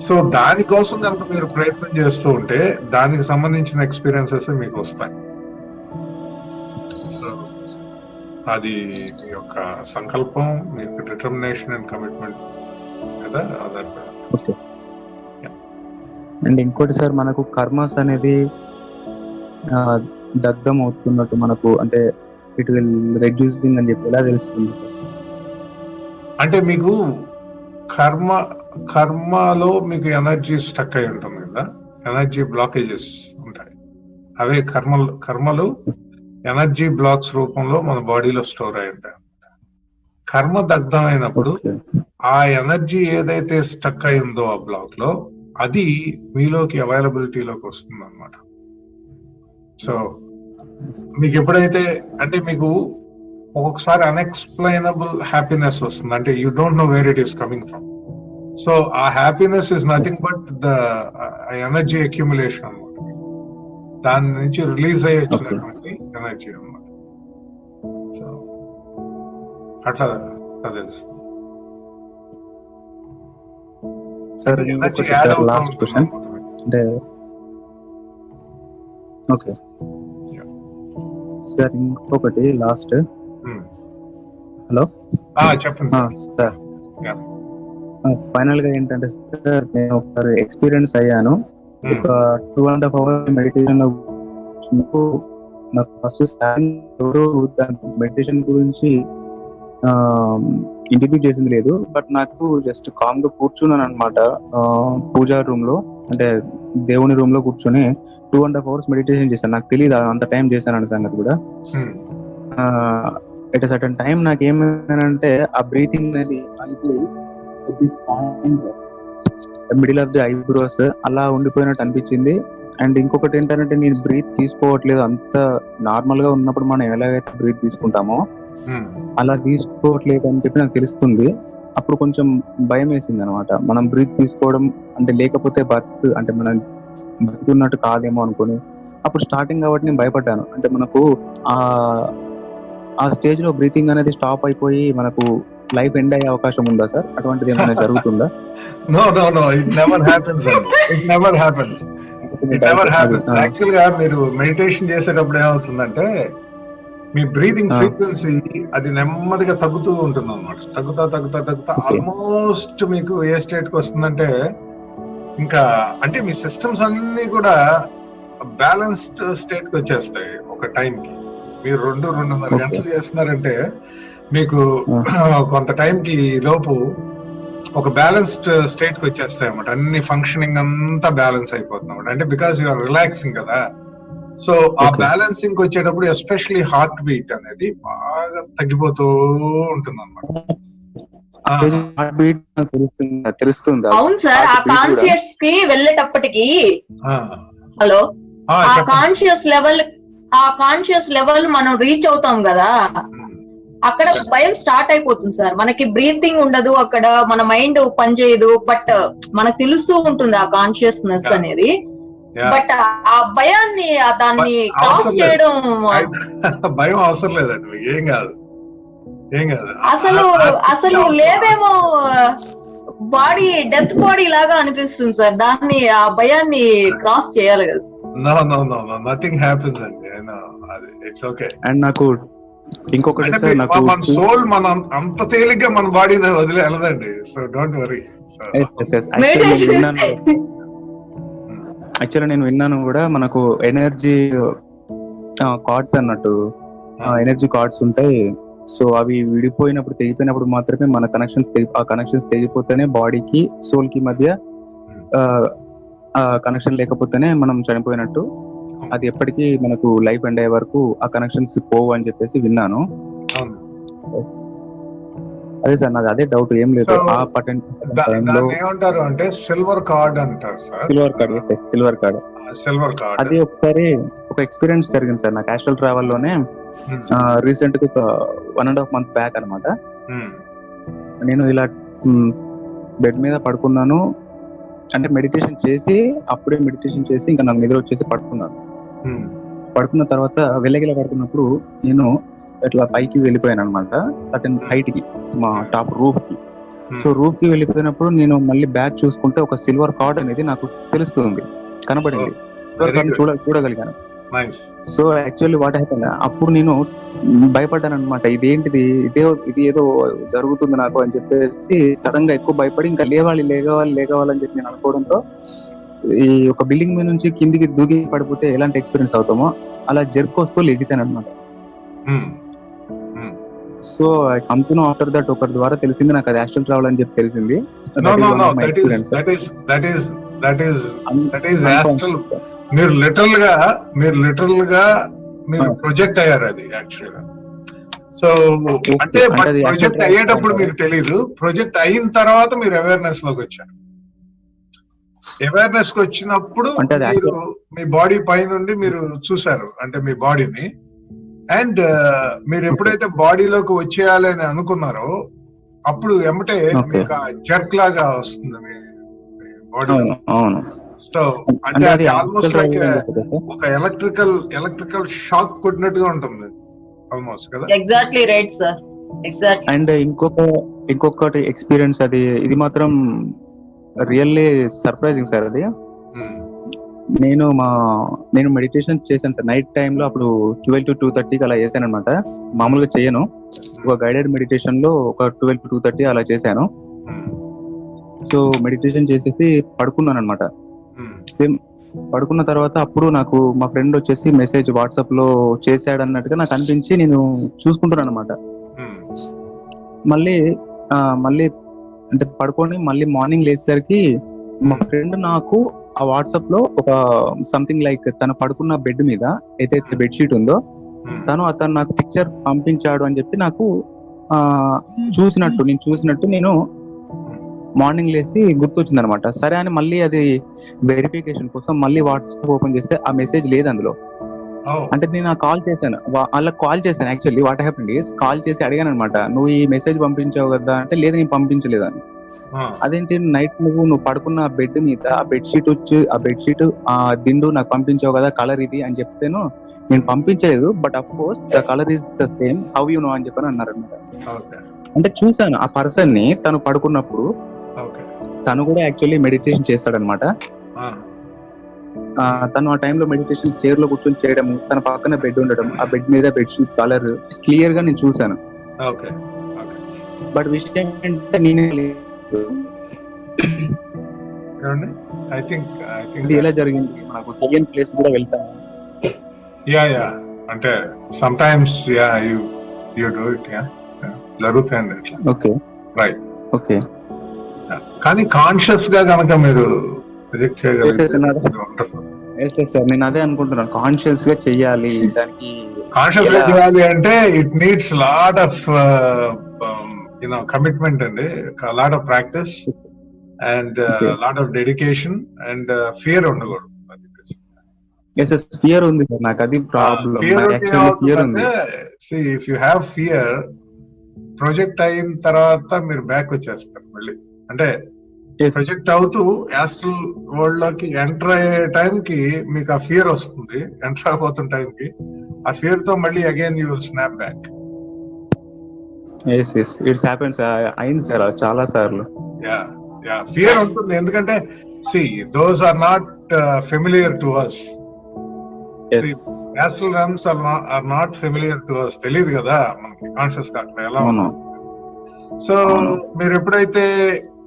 సో దానికోసం కనుక మీరు ప్రయత్నం చేస్తూ ఉంటే దానికి సంబంధించిన ఎక్స్పీరియన్సెస్ మీకు వస్తాయి. సో అది మీ యొక్క సంకల్పం, మీ యొక్క డిటర్మినేషన్ అండ్ కమిట్మెంట్ మీద ఆధారపడి. అండ్ ఇంకోటి సార్, మనకు కర్మస్ అనేది దగ్ధం అవుతున్నట్టు మనకు, అంటే ఇట్ విల్ రెడ్యూసింగ్ అని చెప్పి ఎలా తెలుస్తుంది సార్? అంటే మీకు కర్మలో మీకు ఎనర్జీ స్టక్ అయి ఉంటుంది కదా, ఎనర్జీ బ్లాకేజెస్ ఉంటాయి. అవే కర్మలు ఎనర్జీ బ్లాక్స్ రూపంలో మన బాడీలో స్టోర్ అయి ఉంటాయి. కర్మ దగ్ధం అయినప్పుడు ఆ ఎనర్జీ ఏదైతే స్టక్ అయి ఉందో ఆ బ్లాక్ లో, అది మీలోకి అవైలబిలిటీలోకి వస్తుంది అనమాట. సో మీకు ఎప్పుడైతే అంటే మీకు ఒక్కొక్కసారి అన్ఎక్స్ప్లెయినబుల్ హ్యాపీనెస్ వస్తుంది, అంటే you don't know where it is coming from. So ఆ happiness is nothing but the energy accumulation అనమాట. దాని నుంచి రిలీజ్ అయ్యి వచ్చినటువంటి ఎనర్జీ అనమాట. సో అట్లా తెలుస్తుంది. సార్ లాస్ట్ క్వశ్చన్, అంటే ఓకే సార్ ఇంకొకటి లాస్ట్. హలో చెప్పండి సార్. ఫైనల్ గా ఏంటంటే సార్, నేను ఒకసారి ఎక్స్పీరియన్స్ అయ్యాను. ఒక 2.5 hours మెడిటేషన్ నాకు ఫస్ట్ ఎవరో మెడిటేషన్ గురించి ఇంటర్వ్యూ చేసింది లేదు, బట్ నాకు జస్ట్ కామ్ గా కూర్చున్నాను అనమాట పూజా రూమ్ లో, అంటే దేవుని రూమ్ లో కూర్చొని 2.5 hours మెడిటేషన్ చేశాను. నాకు తెలియదు అంత టైం చేశాను అనే సంగతి కూడా. ఎట్ సర్టన్ టైం నాకు ఏమైందంటే ఆ బ్రీతింగ్ అనేది మిడిల్ ఆఫ్ ది ఐబ్రోస్ అలా ఉండిపోయినట్టు అనిపించింది. అండ్ ఇంకొకటి ఏంటంటే నేను బ్రీత్ తీసుకోవట్లేదు. అంత నార్మల్ గా ఉన్నప్పుడు మనం ఎలాగైతే బ్రీత్ తీసుకుంటామో అలా తీసుకోవట్లేదు అని చెప్పి నాకు తెలుస్తుంది. అప్పుడు కొంచెం భయం వేసింది అనమాట. మనం బ్రీత్ తీసుకోవడం అంటే లేకపోతే అంటే మనం బతుకున్నట్టు కాదేమో అనుకుని అప్పుడు స్టార్టింగ్ కాబట్టి నేను భయపడ్డాను. అంటే మనకు ఆ స్టేజ్ లో బ్రీతింగ్ అనేది స్టాప్ అయిపోయి మనకు లైఫ్ ఎండ్ అయ్యే అవకాశం ఉందా సార్? అటువంటిది ఏమైనా జరుగుతుందా? No no no, it never happens అండి. It never happens. It never happens. Actual గా మీరు మెడిటేషన్ చేసేటప్పుడు ఏమవుతుందంటే మీ బ్రీతింగ్ ఫ్రీక్వెన్సీ అది నెమ్మదిగా తగ్గుతూ ఉంటుంది అనమాట. తగ్గుతా ఆల్మోస్ట్ మీకు ఏ స్టేట్ కి వస్తుందంటే ఇంకా అంటే మీ సిస్టమ్స్ అన్ని కూడా బ్యాలెన్స్డ్ స్టేట్ కి వచ్చేస్తాయి. ఒక టైం కి మీరు 2-2.5 గంటలు చేస్తున్నారంటే మీకు కొంత టైం కి లోపు ఒక బ్యాలెన్స్డ్ స్టేట్ కి వచ్చేస్తాయి అన్నమాట. అన్ని ఫంక్షనింగ్ అంతా బ్యాలెన్స్ అయిపోతుంది అన్నమాట. అంటే బికాస్ యూఆర్ రిలాక్సింగ్ కదా. సో ఆ బ్యాలెన్సింగ్ వచ్చేటప్పుడు ఎస్పెషల్లీ హార్ట్ బీట్ అనేది బాగా తగ్గిపోతూ ఉంటుంది అనమాట. తెలుస్తుంది. అవును సార్, ఆ కాన్షియస్ కి వెళ్ళేటప్పటికి హలో ఆ కాన్షియస్ లెవెల్ మనం రీచ్ అవుతాం కదా, అక్కడ భయం స్టార్ట్ అయిపోతుంది సార్. మనకి బ్రీతింగ్ ఉండదు అక్కడ, మన మైండ్ పనిచేయదు, బట్ మనకు తెలుస్తూ ఉంటుంది ఆ కాన్షియస్నెస్ అనేది. బట్ ఆ భయాన్ని దాన్ని క్రాస్ చేయడం భయం అవసరం లేదండి. ఏం కాదు అసలు లేదేమో, బాడీ డెత్ బాడీ లాగా అనిపిస్తుంది సార్. దాన్ని ఆ భయాన్ని క్రాస్ చేయాలి కదా. నథింగ్ హ్యాపెన్స్ అండి. It's okay. అండ్ నాకు ఇంకొకటి మన సోల్ మన అంత తేలిగ్గా మన బాడీని వదిలే వెళ్ళదండి. So don't worry. యాక్చువల్లీ నేను విన్నాను కూడా, మనకు ఎనర్జీ కార్డ్స్ అన్నట్టు ఎనర్జీ కార్డ్స్ ఉంటాయి. సో అవి విడిపోయినప్పుడు తెగిపోయినప్పుడు మాత్రమే మన కనెక్షన్స్ తెగిపోతేనే బాడీకి సోల్ కి మధ్య కనెక్షన్ లేకపోతేనే మనం చనిపోయినట్టు. అది ఎప్పటికీ మనకు లైఫ్ ఎండ్ అయ్యే వరకు ఆ కనెక్షన్స్ పోవు అని చెప్పేసి విన్నాను. అదే సార్, నాది అదే డౌట్. ఏం లేదు, ఆ ఏమంటారు అంటే సిల్వర్ కార్డ్ అంటారు సార్. సిల్వర్ కార్డ్ అది ఒకసారి ఒక ఎక్స్పీరియన్స్ జరిగింది సార్ నాకు ఆస్ట్రల్ ట్రావెల్ లోనే. రీసెంట్ గా 1.5 month బ్యాక్ అనమాట. నేను ఇలా బెడ్ మీద పడుకున్నాను. అంటే మెడిటేషన్ చేసి ఇంకా నాకు నిద్ర వచ్చేసి పడుకున్నాను. పడుకున్న తర్వాత వెళ్ళగిలా పడుకున్నప్పుడు నేను ఇట్లా పైకి వెళ్ళిపోయాను అనమాట, సర్టెన్ హైట్ కి, మా టాప్ రూఫ్ కి. సో రూఫ్ కి వెళ్ళిపోయినప్పుడు నేను మళ్ళీ బ్యాక్ చూసుకుంటే ఒక సిల్వర్ కార్డ్ అనేది నాకు తెలుస్తుంది, కనబడింది. సిల్వర్ కార్డ్ చూడగలిగాను. సో యాక్చువల్లీ వాట్ హ్యాపెన్, అప్పుడు నేను భయపడ్డాను అనమాట. ఇదేంటిది, ఇది ఏదో జరుగుతుంది నాకు అని చెప్పేసి సడన్ గా ఎక్కువ భయపడి ఇంకా లేగాలని చెప్పి నేను అనుకోవడంతో ఈ ఒక బిల్డింగ్ మీద నుంచి కిందికి దూకి పడిపోతే ఎలాంటి ఎక్స్పీరియన్స్ అవుతామో అలా జర్కొస్తూ లెగిసాను అనమాట. సో కంపెనీ ఆఫ్టర్ దట్ ఒకరి ద్వారా తెలిసింది నాకు అది ఆస్ట్రల్ ట్రావెల్ అని చెప్పి తెలిసింది. మీరు లిటరల్ గా మీరు ప్రొజెక్ట్ అయ్యారు అది యాక్చువల్ గా. సో అంటే ప్రొజెక్ట్ అయ్యేటప్పుడు మీకు తెలీదు, ప్రొజెక్ట్ అయిన తర్వాత మీరు అవేర్నెస్ లోకి వచ్చారు. అవేర్నెస్ కి వచ్చినప్పుడు మీరు మీ బాడీ పై నుండి మీరు చూసారు, అంటే మీ బాడీని. అండ్ మీరు ఎప్పుడైతే బాడీలోకి వచ్చేయాలి అని అనుకున్నారో అప్పుడు ఎమ్మటే మీకు జర్క్ లాగా వస్తుంది మీ బాడీ. సో అంటే అది ఆల్మోస్ట్ లైక్ ఒక ఎలక్ట్రికల్ షాక్ కొట్టినట్టుగా ఉంటుంది ఆల్మోస్ట్ కదా. Exactly right sir, exactly. And ఇంకొకటి ఎక్స్పీరియన్స్, ఇది మాత్రం రియల్లీ సర్ప్రైజింగ్ సార్. అది నేను మెడిటేషన్ చేశాను సార్ నైట్ టైంలో. అప్పుడు 12 to 2:30 అలా చేశాను అనమాట. మామూలుగా చేయను, ఒక గైడెడ్ మెడిటేషన్ లో ఒక 12 to 2:30 అలా చేశాను. సో మెడిటేషన్ చేసేసి పడుకున్నాను అనమాట. సేమ్ పడుకున్న తర్వాత అప్పుడు నాకు మా ఫ్రెండ్ వచ్చేసి మెసేజ్ వాట్సాప్ లో చేశాడు అన్నట్టుగా నాకు అనిపించి నేను చూసుకుంటున్నాను అనమాట. మళ్ళీ అంటే పడుకొని మళ్ళీ మార్నింగ్ లేచేసరికి మా ఫ్రెండ్ నాకు ఆ వాట్సాప్ లో ఒక సంథింగ్ లైక్ తను పడుకున్న బెడ్ మీద ఏదైతే బెడ్షీట్ ఉందో అతను నాకు పిక్చర్ పంపించాడు అని చెప్పి నాకు నేను మార్నింగ్ లేసి గుర్తొచ్చింది అనమాట. సరే అని మళ్ళీ అది వెరిఫికేషన్ కోసం మళ్ళీ వాట్సాప్ ఓపెన్ చేస్తే ఆ మెసేజ్ లేదు అందులో. అంటే నేను కాల్ చేశాను, వాళ్ళకి కాల్ చేశాను. Actually what happened is, call చేసి అడిగాను అనమాట, నువ్వు ఈ మెసేజ్ పంపించావు కదా అంటే, లేదు నేను పంపించలేదు అని. అదేంటి, నైట్ నువ్వు పడుకున్న బెడ్ మీద ఆ బెడ్షీట్ ఆ దిండు నాకు పంపించావు కదా, కలర్ ఇది అని చెప్తేను నేను పంపించలేదు, but of course the colour is the same, how you know అని చెప్పని అన్నారు అనమాట. అంటే చూసాను ఆ పర్సన్ ని, తను పడుకున్నప్పుడు తను కూడా యాక్చువల్లీ మెడిటేషన్ చేస్తాడనమాట. తను ఆ టైంలో మెడిటేషన్ చైర్ లో కూర్చొని చేయడం, తన పక్కన బెడ్ ఉండడం, ఆ బెడ్ మీద బెడ్షీట్ కలర్ క్లియర్ గా నేను చూసాను. బట్ విషయం ఏంటంటే నేనే ఇది ఎలా జరిగింది, నాకు తెలియని ప్లేస్ కూడా వెళ్తాను. అంటే some times you do it, జరుగుతాయండి ఇట్లా. Okay right. ఓకే, కానీ కాన్షియస్ గా కనుక మీరు రిజెక్ట్ చేయగలిగితే సార్ నేను అదే అనుకుంటున్నాను, కాన్షియస్ గా చెయ్యాలి. దానికి కాన్షియస్ గా చేయాలి అంటే it needs lot of commitment అండి, lot of practice and lot of dedication and fear ఉండకూడదు. ఫియర్ ఉంది సార్, నాకు అది problem. If you have fear, project అయిన తర్వాత మీరు బ్యాక్ వచ్చేస్తారు మళ్ళీ. అంటే ప్రొజెక్ట్ అవుతూ యాస్ట్రల్ వరల్డ్ లోకి ఎంటర్ అయ్యే టైం కి మీకు ఆ ఫియర్ వస్తుంది, ఎంటర్ అయిపోతున్న టైం కి ఆ ఫియర్ తో మళ్ళీ again you will snap back. It's happens, అయింది సార్ చాలా సార్లు. ఫియర్ ఉంటుంది, ఎందుకంటే those are not familiar to us. Astral realms are not familiar to us. తెలియదు కదా మనకి కాన్షియస్ గా అట్లా ఎలా ఉన్నాం. సో మీరు ఎప్పుడైతే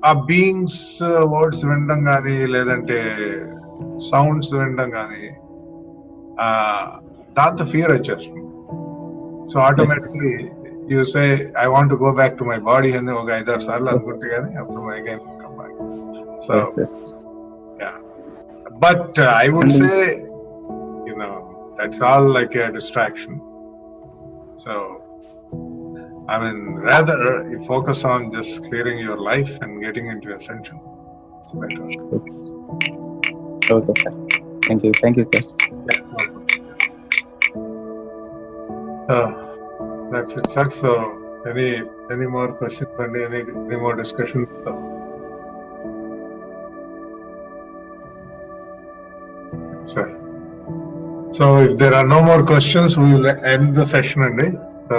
ఆ బీయింగ్స్ వర్డ్స్ వినడం కానీ, లేదంటే సౌండ్స్ వినడం కానీ, దాంతో ఫియర్ వచ్చేస్తుంది. So automatically you say I want to go back to my body అని ఒక 5-6 సార్లు అనుకుంటే కానీ అప్పుడు again come back. So but I would say that's all like a distraction. So I mean, rather you focus on just clearing your life and getting into ascension. It's better. Okay sir, thank you sir. That's it sir. So any more questions and any more discussion? Sir, so if there are no more questions, we will end the session today. So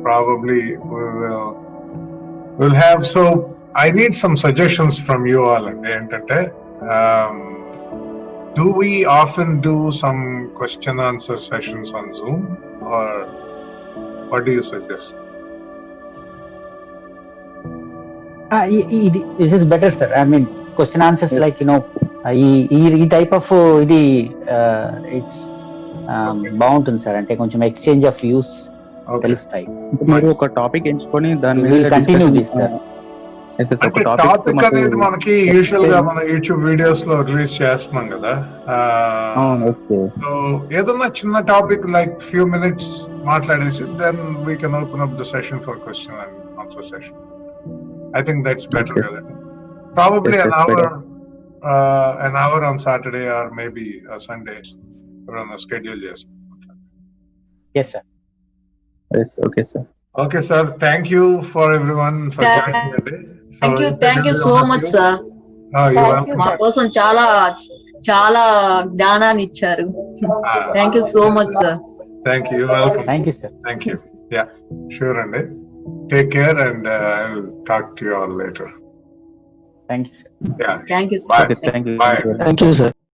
probably we'll have, so I need some suggestions from you all. Do we often do some question answer sessions on Zoom, or what do you suggest? This is better sir. I mean question answers like ఈ type of ఇది it's బాగుంటుంది sir. అంటే కొంచెం exchange of views తెలుస్తాయి. మీరు ఒక topic ఎంచుకొని దాని మీద కంటిన్యూ చేస్తారు. టాపిక్ అనేది మనకి యూజువల్ గా మన యూట్యూబ్ వీడియోస్ లో రిలీజ్ చేస్తున్నాం కదా. సో ఏదన్నా చిన్న టాపిక్ లైక్ ఫ్యూ మినిట్స్ మాట్లాడేసి then we can open up the session for question and answer session. I think that's better కదండి. Probably an hour on Saturday or maybe a Sunday on a schedule. Yes sir. Yes, okay sir. Okay sir, thank you for everyone for joining today. Thank you so much sir. మా కోసం చాలా జ్ఞానాన్ని ఇచ్చారు. Thank you so much sir. Thank you, welcome. Thank you sir. Thank you. Yeah, sure andi. Take care and I will talk to you all later. Thank you sir. Yeah, thank you sir. Bye. Thank you. Bye. Thank you sir.